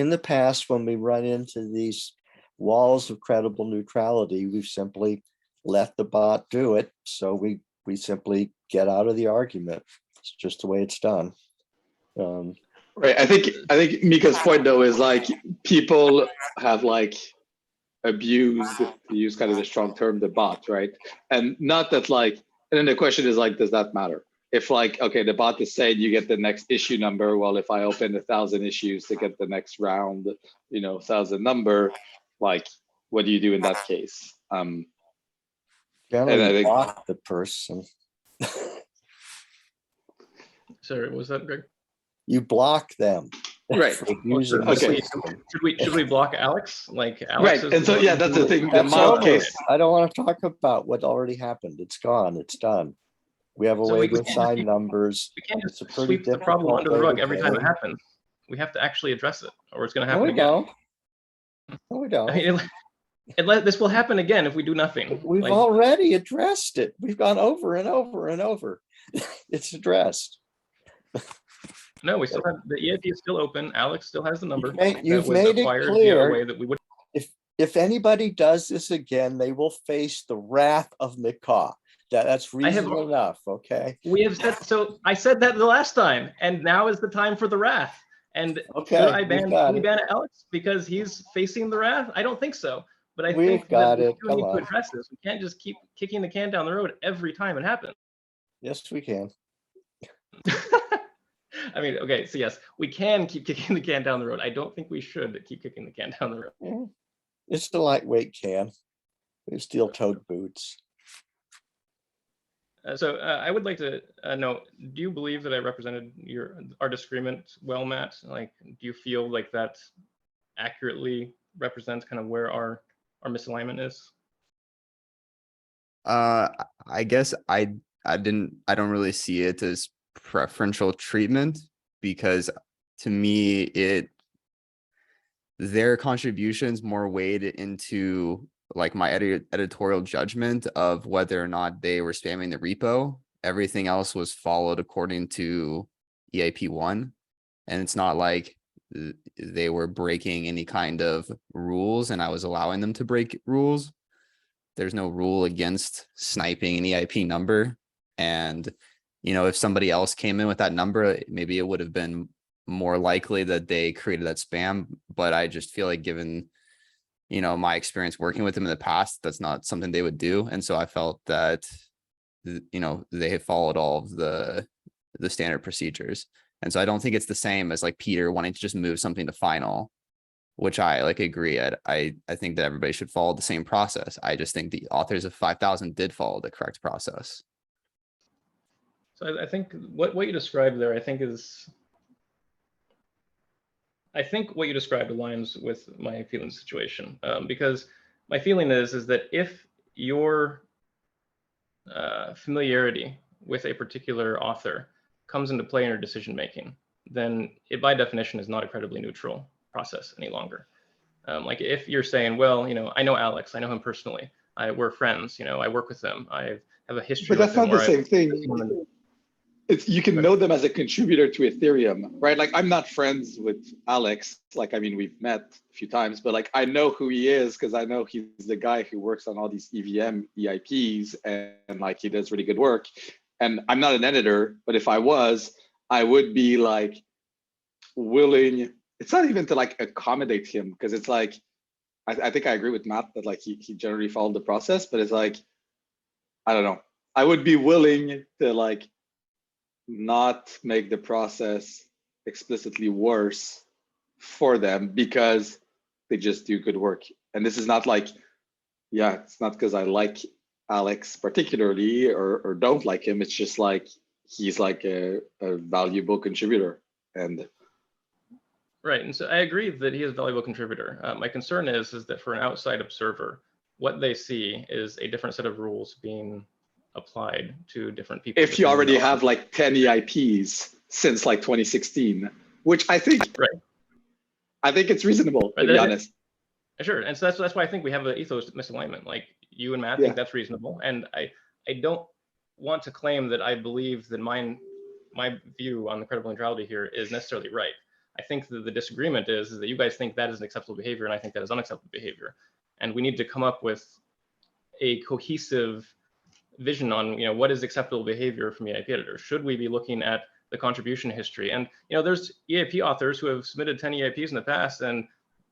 the past, when we run into these walls of credible neutrality, we've simply let the bot do it. So we simply get out of the argument. It's just the way it's done. Right. I think Mika's point though is people have abused, to use kind of the strong term, the bot, right? And not that and then the question is does that matter? If okay, the bot is saying you get the next issue number, well, if I open 1,000 issues to get the next round, 1,000 number, what do you do in that case? Generally, block the person. Sorry, what was that, Greg? You block them. Right. Okay. Should we block Alex? Alex, right. And so that's the thing. The mild case. I don't want to talk about what already happened. It's gone. It's done. We have a way to assign numbers. We can't just sweep the problem under the rug every time it happens. We have to actually address it, or it's going to happen again. No, we don't. I mean, this will happen again if we do nothing. We've already addressed it. We've gone over and over and over. It's addressed. No, we still have the EIP is still open. Alex still has the number. You've made it clear. If anybody does this again, they will face the wrath of Mika. That's reason enough. Okay. We have said so. I said that the last time, and now is the time for the wrath. And okay, should I ban Alex because he's facing the wrath? I don't think so. But I We've think got that we it. do Come need to on. address this. We can't just keep kicking the can down the road every time it happens. Yes, we can. I mean, okay, so yes, we can keep kicking the can down the road. I don't think we should keep kicking the can down the road. Yeah. It's the lightweight can. We have steel-toed boots. So I would like to know, do you believe that I represented our disagreement well, Matt? Like, do you feel like that accurately represents kind of where our misalignment is? I guess I don't really see it as preferential treatment, because to me their contributions more weighed into like my editorial judgment of whether or not they were spamming the repo. Everything else was followed according to EIP 1, and it's not like they were breaking any kind of rules and I was allowing them to break rules. There's no rule against sniping an EIP number. And, if somebody else came in with that number, maybe it would have been more likely that they created that spam. But I just feel like, given, my experience working with them in the past, that's not something they would do. And so I felt that, they had followed all of the standard procedures. And so I don't think it's the same as like Peter wanting to just move something to final, which I agree. I think that everybody should follow the same process. I just think the authors of 5,000 did follow the correct process. So I think what you described there, I think what you described aligns with my feeling situation, because my feeling is that if your familiarity with a particular author comes into play in your decision making, then it by definition is not a credibly neutral process any longer. Like if you're saying, well, I know Alex, I know him personally, we're friends, I work with them, I have a history. But that's not the same thing. You can know them as a contributor to Ethereum, right? Like, I'm not friends with Alex. Like, I mean, we've met a few times, but like, I know who he is because I know he's the guy who works on all these EVM EIPs, and like, he does really good work. And I'm not an editor, but if I was, I would be like willing. It's not even to like accommodate him, because it's like, I think I agree with Matt that like he generally followed the process, but it's like, I don't know. I would be willing to like not make the process explicitly worse for them because they just do good work. And this is not like, yeah, it's not because I like Alex particularly or don't like him. It's just like he's like a valuable contributor. And right, and so I agree that he is a valuable contributor. My concern is that for an outside observer, what they see is a different set of rules being applied to different people. If you already have like 10 EIPs since like 2016, which I think, right, I think it's reasonable, to be honest. Sure, and so that's why I think we have the ethos misalignment. Like you and Matt think that's reasonable, and I don't want to claim that I believe that my view on the credible neutrality here is necessarily right. I think that the disagreement is that you guys think that is an acceptable behavior, and I think that is unacceptable behavior, and we need to come up with a cohesive vision on what is acceptable behavior from EIP editors. Should we be looking at the contribution history? And there's EIP authors who have submitted 10 EIPs in the past, and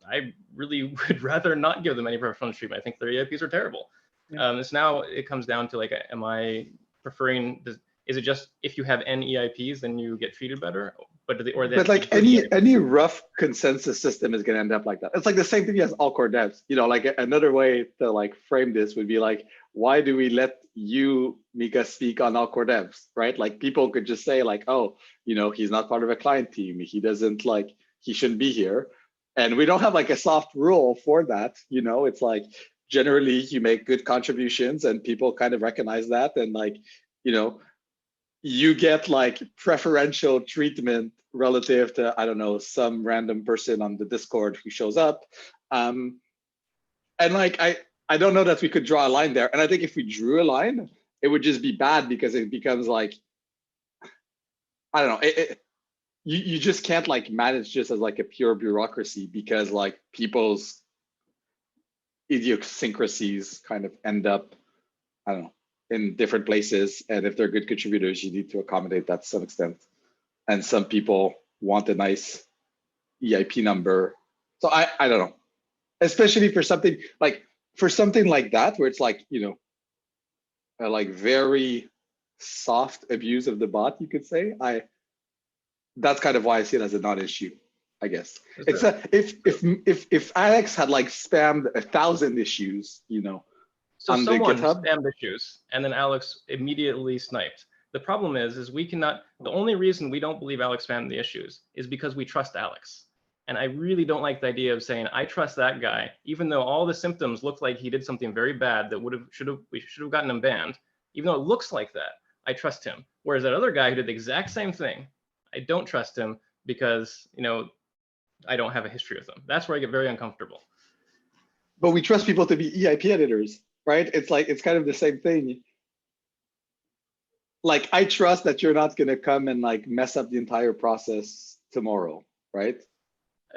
I really would rather not give them any preferential treatment. I think their EIPs are terrible. So now it comes down to like, am I preferring? Is it just if you have N EIPs, then you get treated better? But like any rough consensus system is going to end up like that. It's like the same thing as all core devs. Like another way to like frame this would be like, why do we let you, Mika, speak on all core devs, right? Like people could just say like, oh, he's not part of a client team. He doesn't like, he shouldn't be here. And we don't have like a soft rule for that. It's like generally you make good contributions and people kind of recognize that. And like, you get like preferential treatment relative to, I don't know, some random person on the Discord who shows up. And like, I don't know that we could draw a line there. And I think if we drew a line, it would just be bad because it becomes like, I don't know, you just can't like manage just as like a pure bureaucracy because like people's idiosyncrasies kind of end up, I don't know, in different places. And if they're good contributors, you need to accommodate that to some extent. And some people want a nice EIP number. So I don't know, especially for something like for something like that, where it's like, you know, a like very soft abuse of the bot, you could say, that's kind of why I see it as a non-issue, I guess. It's a, if Alex had like spammed 1,000 issues, you know, So on the someone GitHub, spammed issues, and then Alex immediately sniped. The problem is we cannot, the only reason we don't believe Alex spammed the issues is because we trust Alex. And I really don't like the idea of saying, I trust that guy, even though all the symptoms look like he did something very bad that we should have gotten him banned. Even though it looks like that, I trust him. Whereas that other guy who did the exact same thing, I don't trust him because, you know, I don't have a history with him. That's where I get very uncomfortable. but we trust people to be EIP editors, right? It's like, it's kind of the same thing. Like, I trust that you're not gonna come and like mess up the entire process tomorrow, right?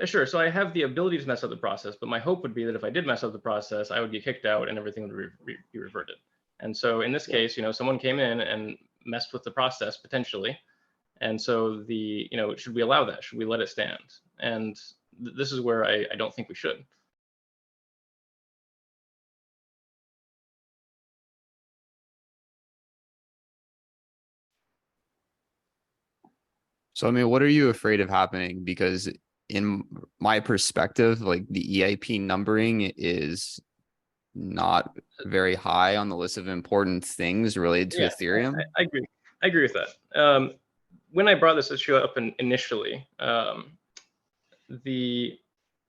Sure, so I have the ability to mess up the process, but my hope would be that if I did mess up the process, I would get kicked out and everything would be reverted. And so in this case, you know, someone came in and messed with the process potentially. And so the, you know, should we allow that? Should we let it stand? And this is where I don't think we should. So, I mean, what are you afraid of happening? Because in my perspective, like the EIP numbering is not very high on the list of important things related to Yeah, Ethereum. I agree. I agree with that. When I brought this issue up initially, the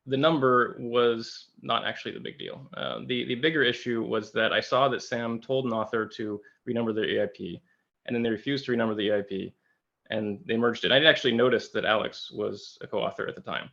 number was not actually the big deal. The bigger issue was that I saw that Sam told an author to renumber their EIP, and then they refused to renumber the EIP, and they merged it. I did actually notice that Alex was a co-author at the time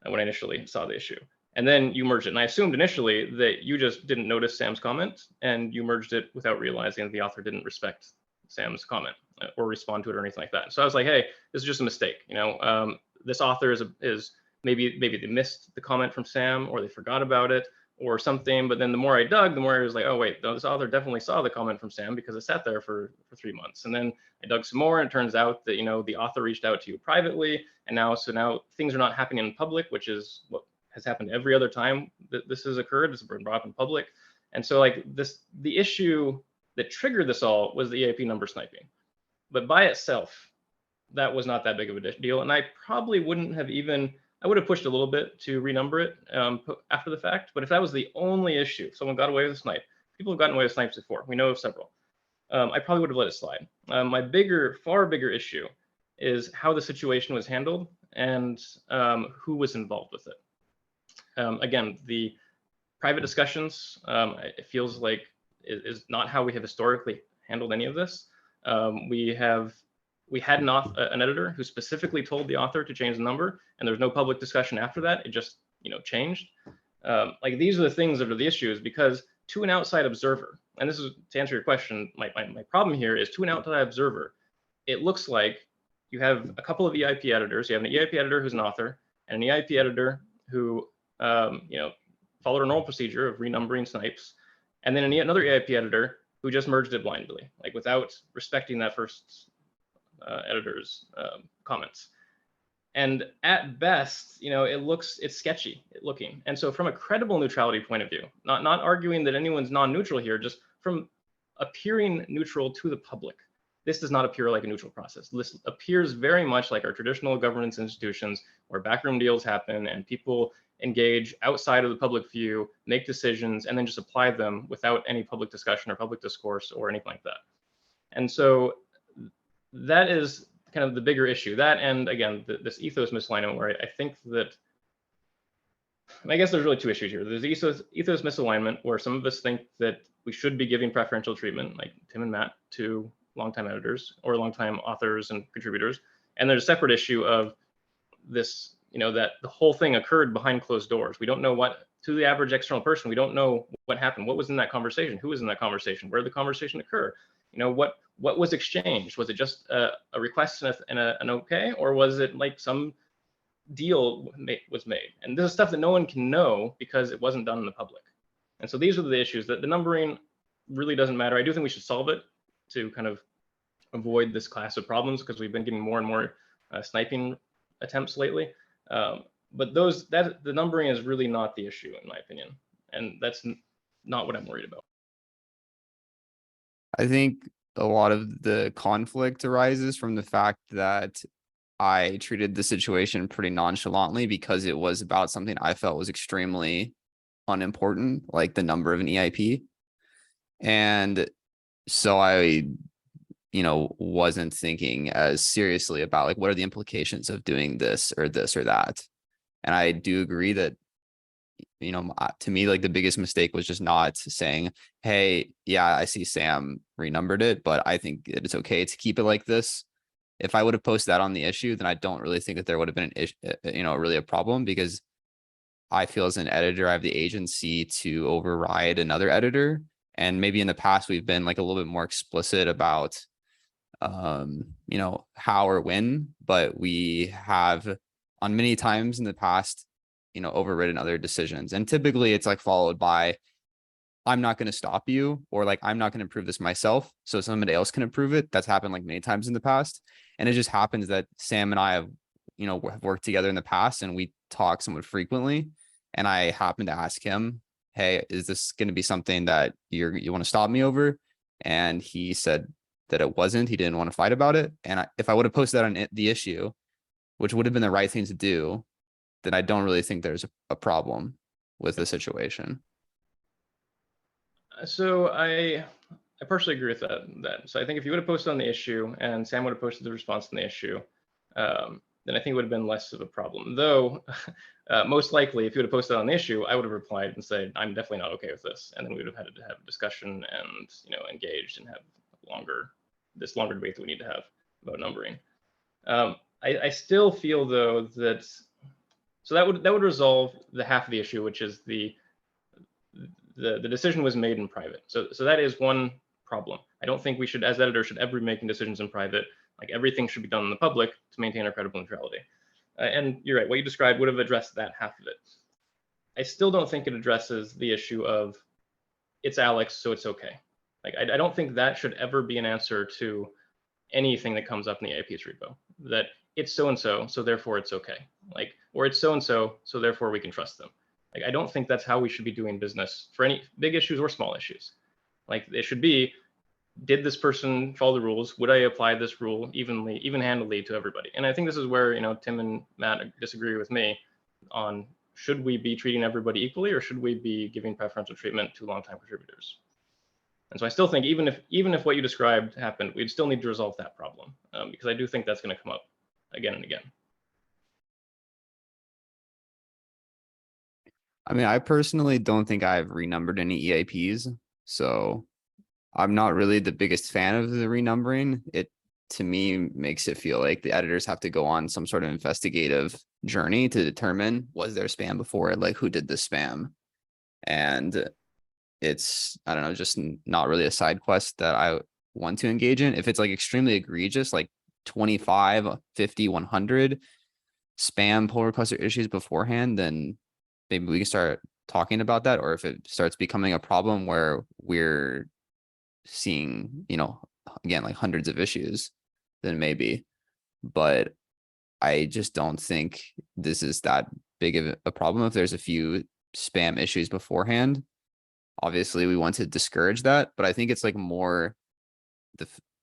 when I initially saw the issue. And then you merged it. And I assumed initially that you just didn't notice Sam's comment and you merged it without realizing that the author didn't respect Sam's comment or respond to it or anything like that. So I was like, hey, this is just a mistake. You know, this author is maybe they missed the comment from Sam or they forgot about it or something. But then the more I dug, the more I was like, oh, wait, no, this author definitely saw the comment from Sam because it sat there for 3 months. And then I dug some more and it turns out that, you know, the author reached out to you privately. And now things are not happening in public, which is what has happened every other time that this has occurred. It's been brought up in public. And so like the issue that triggered this all was the EIP number sniping. But by itself, that was not that big of a deal. And I probably wouldn't have even, I would have pushed a little bit to renumber it after the fact. But if that was the only issue, if someone got away with a snipe, people have gotten away with snipes before. We know of several. I probably would have let it slide. My far bigger issue is how the situation was handled and who was involved with it. Again, the private discussions, it feels like is not how we have historically handled any of this. We had an editor who specifically told the author to change the number, and there was no public discussion after that. It just, you know, changed. Like these are the things that are the issues, because to an outside observer, and this is to answer your question, my problem here is to an outside observer, it looks like you have a couple of EIP editors. You have an EIP editor who's an author and an EIP editor who, you know, followed a normal procedure of renumbering snipes, and then another EIP editor who just merged it blindly, like without respecting that first editor's comments. And at best, you know, it's sketchy looking. And so from a credible neutrality point of view, not arguing that anyone's non-neutral here, just from appearing neutral to the public, this does not appear like a neutral process. This appears very much like our traditional governance institutions where backroom deals happen and people engage outside of the public view, make decisions, and then just apply them without any public discussion or public discourse or anything like that. And so that is kind of the bigger issue. That, and again, this ethos misalignment, where I think that, I guess there's really two issues here. There's ethos misalignment, where some of us think that we should be giving preferential treatment, like Tim and Matt, to longtime editors or longtime authors and contributors. And there's a separate issue of this, you know, that the whole thing occurred behind closed doors. We don't know what, to the average external person, we don't know what happened. What was in that conversation? Who was in that conversation? Where did the conversation occur? You know, what was exchanged? Was it just a request and an okay, or was it like some deal was made? And this is stuff that no one can know because it wasn't done in the public. And so these are the issues that the numbering really doesn't matter. I do think we should solve it to kind of avoid this class of problems, because we've been getting more and more sniping attempts lately. But the numbering is really not the issue, in my opinion. And that's not what I'm worried about. I think a lot of the conflict arises from the fact that I treated the situation pretty nonchalantly because it was about something I felt was extremely unimportant, like the number of an EIP. And so I, wasn't thinking as seriously about like, what are the implications of doing this or that? And I do agree that, to me, like the biggest mistake was just not saying, hey, yeah, I see Sam renumbered it, but I think it's okay to keep it like this. If I would have posted that on the issue, then I don't really think that there would have been an issue, really a problem, because I feel as an editor, I have the agency to override another editor. And maybe in the past, we've been like a little bit more explicit about, how or when, but we have on many times in the past, overridden other decisions. And typically it's like followed by, I'm not going to stop you, or like, I'm not going to approve this myself, so somebody else can approve it. That's happened like many times in the past. And it just happens that Sam and I have, have worked together in the past, and we talk somewhat frequently. And I happened to ask him, hey, is this going to be something that you want to stop me over? And he said that it wasn't. He didn't want to fight about it. And if I would have posted that on the issue, which would have been the right thing to do, then I don't really think there's a problem with the situation. So I partially agree with that. So I think if you would have posted on the issue and Sam would have posted the response on the issue, then I think it would have been less of a problem. Though, most likely, if you would have posted on the issue, I would have replied and said, I'm definitely not okay with this. And then we would have had to have a discussion and, engaged and have this longer debate that we need to have about numbering. I still feel though that, so that would resolve the half of the issue, which is the decision was made in private. So that is one problem. I don't think we should, as editors, should ever be making decisions in private. Like everything should be done in the public to maintain our credible neutrality. And you're right, what you described would have addressed that half of it. I still don't think it addresses the issue of it's Alex, so it's okay. Like I don't think that should ever be an answer to anything that comes up in the EIP's repo. That it's so-and-so, so therefore it's okay. Like, or it's so-and-so, so therefore we can trust them. Like, I don't think that's how we should be doing business for any big issues or small issues. Like, it should be, did this person follow the rules? Would I apply this rule even-handedly to everybody? And I think this is where, Tim and Matt disagree with me on, should we be treating everybody equally, or should we be giving preferential treatment to longtime contributors? And so I still think even if what you described happened, we'd still need to resolve that problem, because I do think that's going to come up again and again. I mean, I personally don't think I've renumbered any EIPs, so I'm not really the biggest fan of the renumbering. It, to me, makes it feel like the editors have to go on some sort of investigative journey to determine, was there spam before it? Like, who did the spam? And it's, I don't know, just not really a side quest that I want to engage in. If it's like extremely egregious, like 25, 50, 100 spam pull requests or issues beforehand, then maybe we can start talking about that. Or if it starts becoming a problem where we're seeing, again, like hundreds of issues, then maybe. But I just don't think this is that big of a problem. If there's a few spam issues beforehand, obviously we want to discourage that, but I think it's like more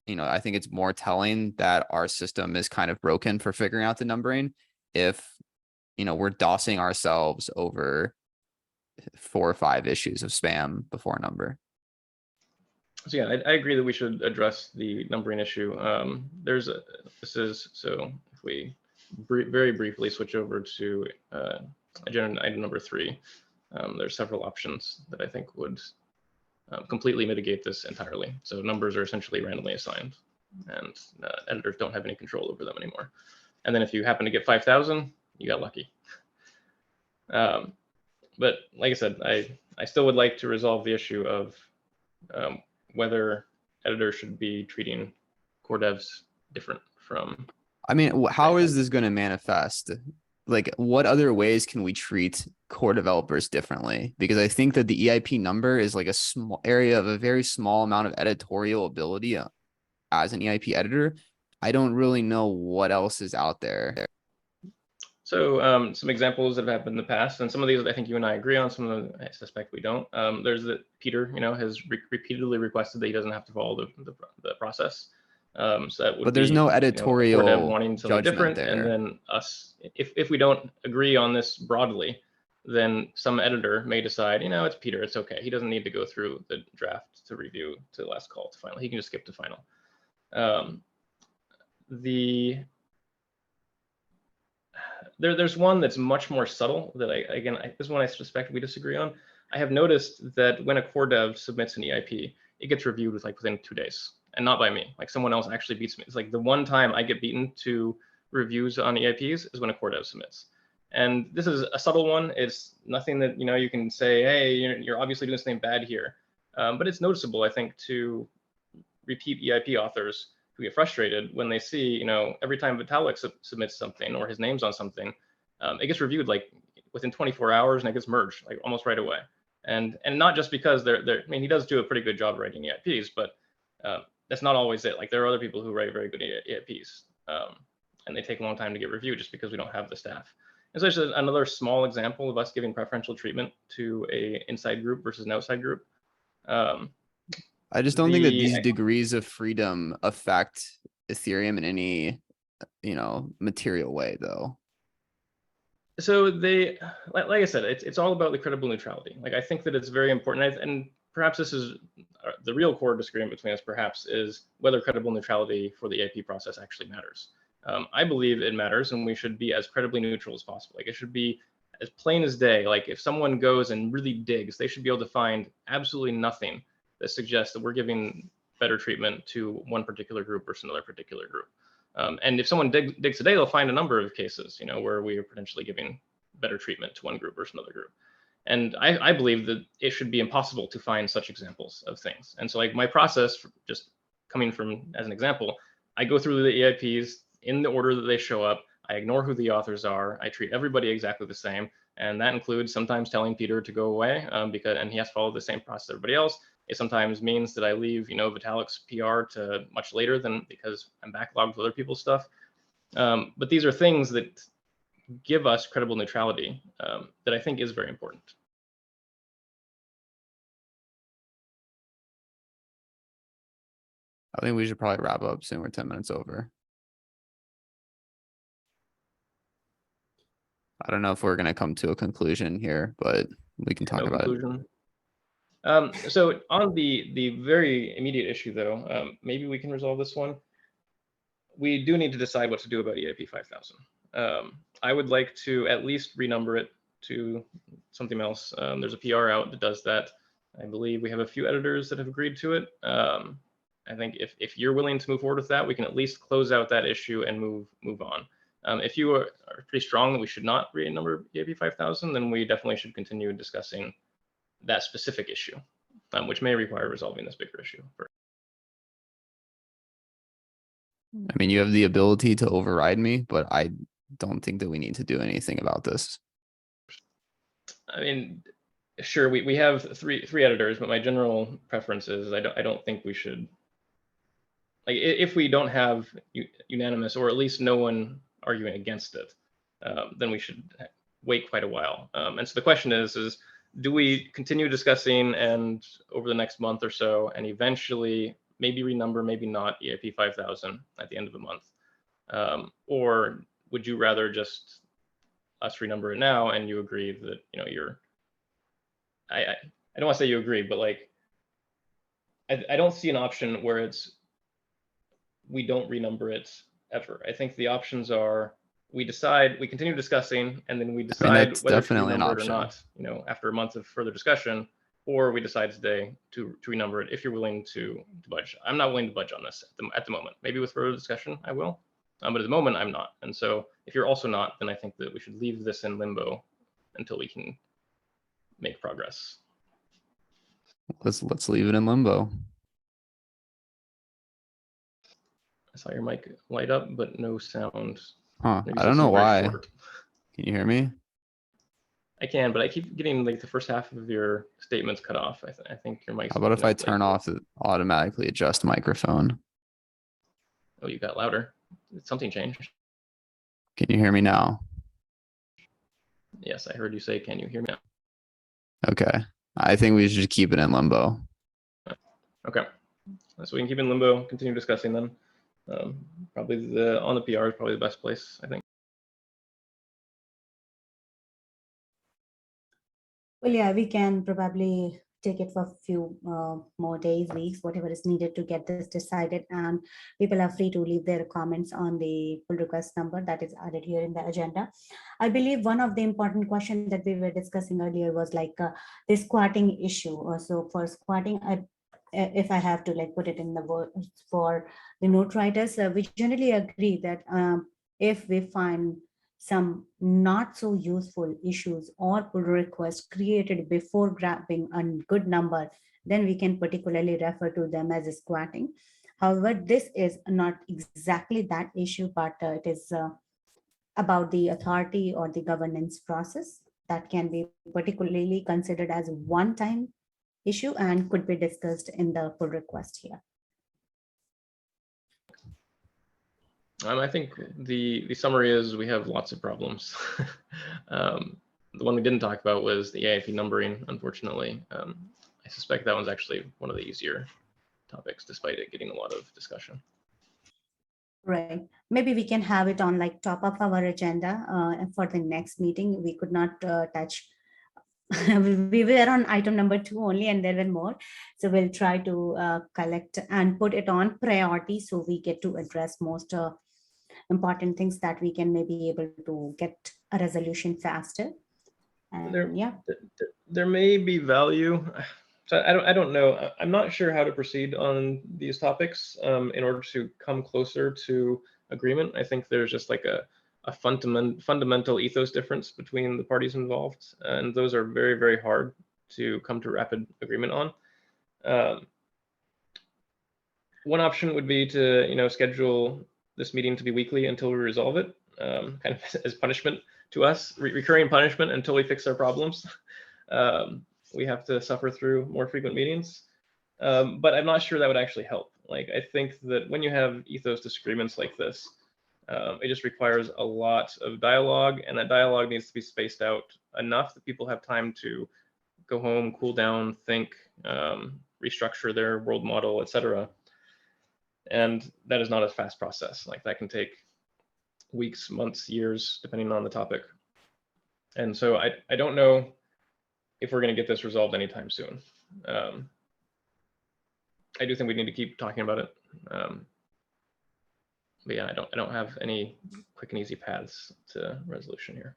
I think it's more telling that our system is kind of broken for figuring out the numbering if we're dossing ourselves over 4 or 5 issues of spam before a number. So yeah, I agree that we should address the numbering issue. So if we very briefly switch over to agenda item number 3, there's several options that I think would completely mitigate this entirely. So numbers are essentially randomly assigned, and editors don't have any control over them anymore. And then if you happen to get 5,000, you got lucky. But like I said, I still would like to resolve the issue of whether editors should be treating core devs different from. I mean, how is this going to manifest? Like, what other ways can we treat core developers differently? Because I think that the EIP number is like a small area of a very small amount of editorial ability as an EIP editor. I don't really know what else is out there. So some examples that have happened in the past, and some of these I think you and I agree on, some of them I suspect we don't. There's that Peter, has repeatedly requested that he doesn't have to follow the process. So that would But there's be, no a core dev editorial wanting something judgment different, and there. then us, if we don't agree on this broadly, then some editor may decide, it's Peter, it's okay. He doesn't need to go through the draft to review to the last call to final. He can just skip to final. There's one that's much more subtle that this one I suspect we disagree on. I have noticed that when a core dev submits an EIP, it gets reviewed within 2 days, and not by me. Like someone else actually beats me. It's like the one time I get beaten to reviews on EIPs is when a core dev submits. And this is a subtle one. It's nothing that you can say, hey, you're obviously doing something bad here. But it's noticeable, I think, to repeat EIP authors who get frustrated when they see, every time Vitalik submits something or his name's on something, it gets reviewed like within 24 hours and it gets merged like almost right away. And not just because he does do a pretty good job writing EIPs, but that's not always it. Like there are other people who write very good EIPs, and they take a long time to get reviewed just because we don't have the staff. And so it's just another small example of us giving preferential treatment to a inside group versus an outside group. I just don't think that these degrees of freedom affect Ethereum in any, material way, though. So like I said, it's all about the credible neutrality. Like I think that it's very important, and perhaps this is the real core disagreement between us. Perhaps is whether credible neutrality for the EIP process actually matters. I believe it matters, and we should be as credibly neutral as possible. Like it should be as plain as day. Like if someone goes and really digs, they should be able to find absolutely nothing that suggests that we're giving better treatment to one particular group versus another particular group. And if someone digs today, they'll find a number of cases, where we are potentially giving better treatment to one group versus another group. And I believe that it should be impossible to find such examples of things. And so like my process, just coming from as an example, I go through the EIPs in the order that they show up. I ignore who the authors are. I treat everybody exactly the same. And that includes sometimes telling Peter to go away and he has to follow the same process as everybody else. It sometimes means that I leave, Vitalik's PR to much later because I'm backlogged with other people's stuff. But these are things that give us credible neutrality that I think is very important. I think we should probably wrap up soon. We're 10 minutes over. I don't know if we're going to come to a conclusion here, but we can talk about it. So on the very immediate issue, though, maybe we can resolve this one. We do need to decide what to do about EIP 5000. I would like to at least renumber it to something else. There's a PR out that does that. I believe we have a few editors that have agreed to it. I think if you're willing to move forward with that, we can at least close out that issue and move on. If you are pretty strong that we should not renumber EIP 5000, then we definitely should continue discussing that specific issue, which may require resolving this bigger issue first. I mean, you have the ability to override me, but I don't think that we need to do anything about this. I mean, sure, we have three editors, but my general preference is I don't think we should. Like, if we don't have unanimous, or at least no one arguing against it, then we should wait quite a while. And so the question is do we continue discussing and over the next month or so, and eventually maybe renumber, maybe not EIP 5000 at the end of the month? Or would you rather just us renumber it now and you agree that, I don't want to say you agree, but like, I don't see an option where we don't renumber it ever. I think the options are we continue discussing, and then we decide whether to renumber it or not, after a month of further discussion, or we decide today to renumber it if you're willing to budge. I'm not willing to budge on this at the moment. Maybe with further discussion, I will. But at the moment, I'm not. And so if you're also not, then I think that we should leave this in limbo until we can make progress. Let's leave it in limbo. I saw your mic light up, but no sound. Huh. Maybe I don't know why. short. Can you hear me? I can, but I keep getting like the first half of your statements cut off. I think your mic's. How about if I turn off the automatically adjust microphone? Oh, you got louder. Did something changed? Can you hear me now? Yes, I heard you say, can you hear me? Okay. I think we should keep it in limbo. Okay, so we can keep in limbo, continue discussing then. Probably on the PR is probably the best place, I think. Well, yeah, we can probably take it for a few more days, weeks, whatever is needed to get this decided. And people are free to leave their comments on the pull request number that is added here in the agenda. I believe one of the important questions that we were discussing earlier was like the squatting issue. So for squatting, if I have to like put it in the words for the note writers, we generally agree that if we find some not so useful issues or pull requests created before grabbing a good number, then we can particularly refer to them as squatting. However, this is not exactly that issue, but it is about the authority or the governance process that can be particularly considered as one-time issue and could be discussed in the pull request here. I think the summary is we have lots of problems. The one we didn't talk about was the EIP numbering, unfortunately. I suspect that one's actually one of the easier topics, despite it getting a lot of discussion. Right. Maybe we can have it on like top of our agenda for the next meeting. We could not touch. We were on item number 2 only, and there were more. So we'll try to collect and put it on priority so we get to address most important things that we can maybe able to get a resolution faster. And yeah. There may be value. So I don't know. I'm not sure how to proceed on these topics in order to come closer to agreement. I think there's just like a fundamental ethos difference between the parties involved, and those are very, very hard to come to rapid agreement on. One option would be to schedule this meeting to be weekly until we resolve it, kind of as punishment to us, recurring punishment until we fix our problems. We have to suffer through more frequent meetings, but I'm not sure that would actually help. Like, I think that when you have ethos disagreements like this, it just requires a lot of dialogue, and that dialogue needs to be spaced out enough that people have time to go home, cool down, think, restructure their world model, etc. And that is not a fast process. Like, that can take weeks, months, years, depending on the topic. And so I don't know if we're going to get this resolved anytime soon. I do think we need to keep talking about it. But yeah, I don't have any quick and easy paths to resolution here.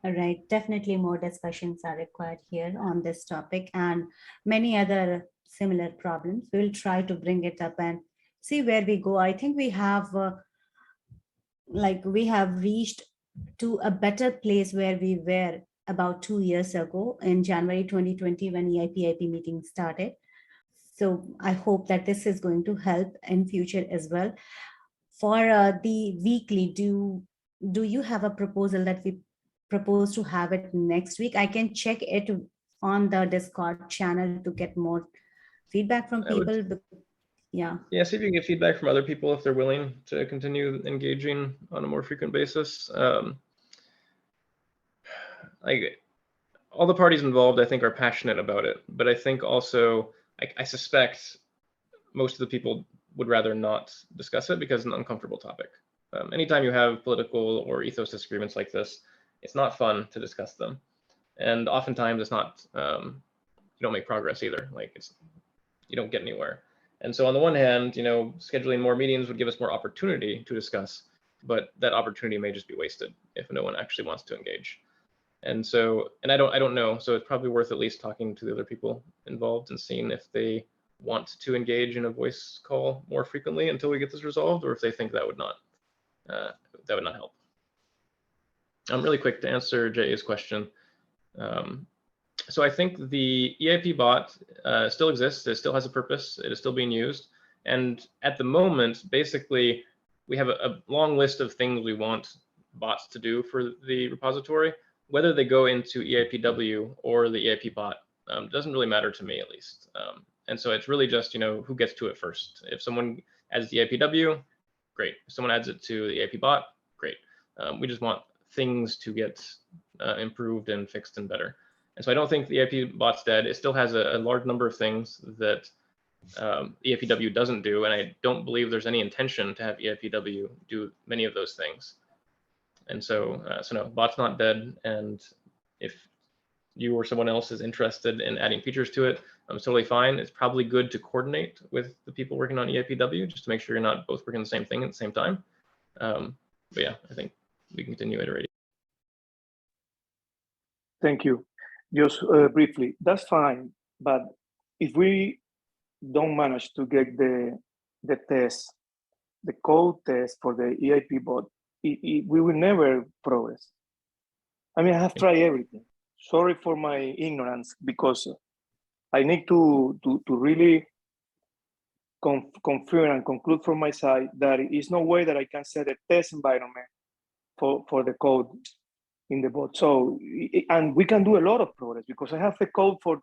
All right, definitely more discussions are required here on this topic and many other similar problems. We'll try to bring it up and see where we go. I think we have reached to a better place where we were about 2 years ago in January 2020 when EIPIP meeting started. So I hope that this is going to help in future as well. For the weekly, do you have a proposal that we propose to have it next week? I can check it on the Discord channel to get more feedback from people. Yeah, see if you can get feedback from other people if they're willing to continue engaging on a more frequent basis. Like, all the parties involved, I think, are passionate about it, but I think also, I suspect most of the people would rather not discuss it because it's an uncomfortable topic. Anytime you have political or ethos disagreements like this, it's not fun to discuss them. And oftentimes it's not, you don't make progress either. Like, you don't get anywhere. And so on the one hand, scheduling more meetings would give us more opportunity to discuss, but that opportunity may just be wasted if no one actually wants to engage. And so, and I don't know, so it's probably worth at least talking to the other people involved and seeing if they want to engage in a voice call more frequently until we get this resolved, or if they think that would not help. Really quick to answer Jay's question. So I think the EIP bot still exists. It still has a purpose. It is still being used. And at the moment, basically, we have a long list of things we want bots to do for the repository. Whether they go into EIPW or the EIP bot doesn't really matter to me, at least. And so it's really just, who gets to it first. If someone adds the EIPW, great. If someone adds it to the EIP bot, great. We just want things to get improved and fixed and better. And so I don't think the EIP bot's dead. It still has a large number of things that EIPW doesn't do, and I don't believe there's any intention to have EIPW do many of those things. And so, so no, bot's not dead. And if you or someone else is interested in adding features to it, it's totally fine. It's probably good to coordinate with the people working on EIPW just to make sure you're not both working on the same thing at the same time. But yeah, I think we can continue iterating. Thank you. Just briefly, that's fine. But if we don't manage to get the test, the code test for the EIP bot, we will never progress. I mean, I have tried everything. Sorry for my ignorance, because I need to really confirm and conclude from my side that there is no way that I can set a test environment for the code in the bot. So, and we can do a lot of progress, because I have the code for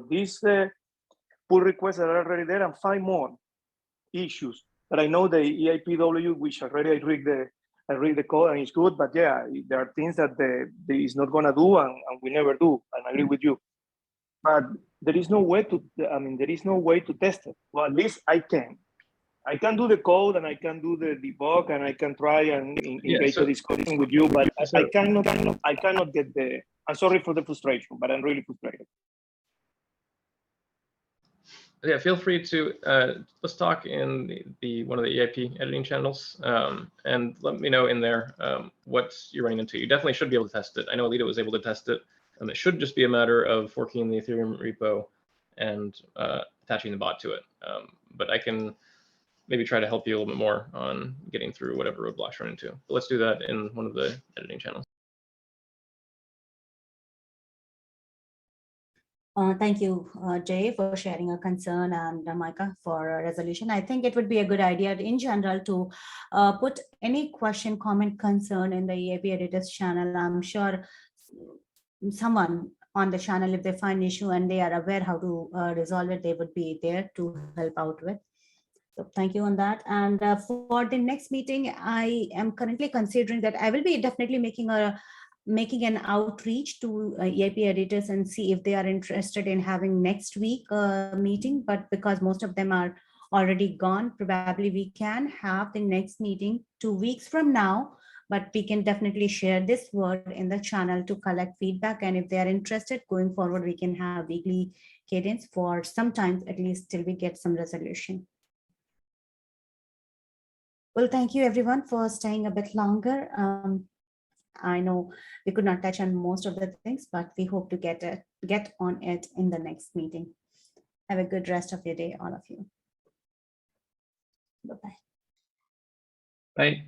these pull requests that are already there, and 5 more issues that I know the EIPW, which already I read the code and it's good, but yeah, there are things that they is not gonna do, and we never do, and I agree with you. But there is no way to, I mean, there is no way to test it. Well, at least I can. I can do the code, and I can do the debug, and I can try and engage a discussion with you, but I cannot get the, I'm sorry for the frustration, but I'm really frustrated. Yeah, feel free to let's talk in the one of the EIP editing channels, and let me know in there what you're running into. You definitely should be able to test it. I know Alita was able to test it. It should just be a matter of forking the Ethereum repo and attaching the bot to it. But I can maybe try to help you a little bit more on getting through whatever roadblocks you run into. But let's do that in one of the editing channels. Thank you, Jay, for sharing a concern, and Micah for a resolution. I think it would be a good idea in general to put any question, comment, concern in the EIP editors channel. I'm sure someone on the channel, if they find issue and they are aware how to resolve it, they would be there to help out with. So thank you on that. And for the next meeting, I am currently considering that I will be definitely making an outreach to EIP editors and see if they are interested in having next week meeting. But because most of them are already gone, probably we can have the next meeting 2 weeks from now. But we can definitely share this word in the channel to collect feedback. And if they are interested going forward, we can have weekly cadence for sometimes at least till we get some resolution. Well, thank you everyone for staying a bit longer. I know we could not touch on most of the things, but we hope to get on it in the next meeting. Have a good rest of your day, all of you. Bye-bye. Bye.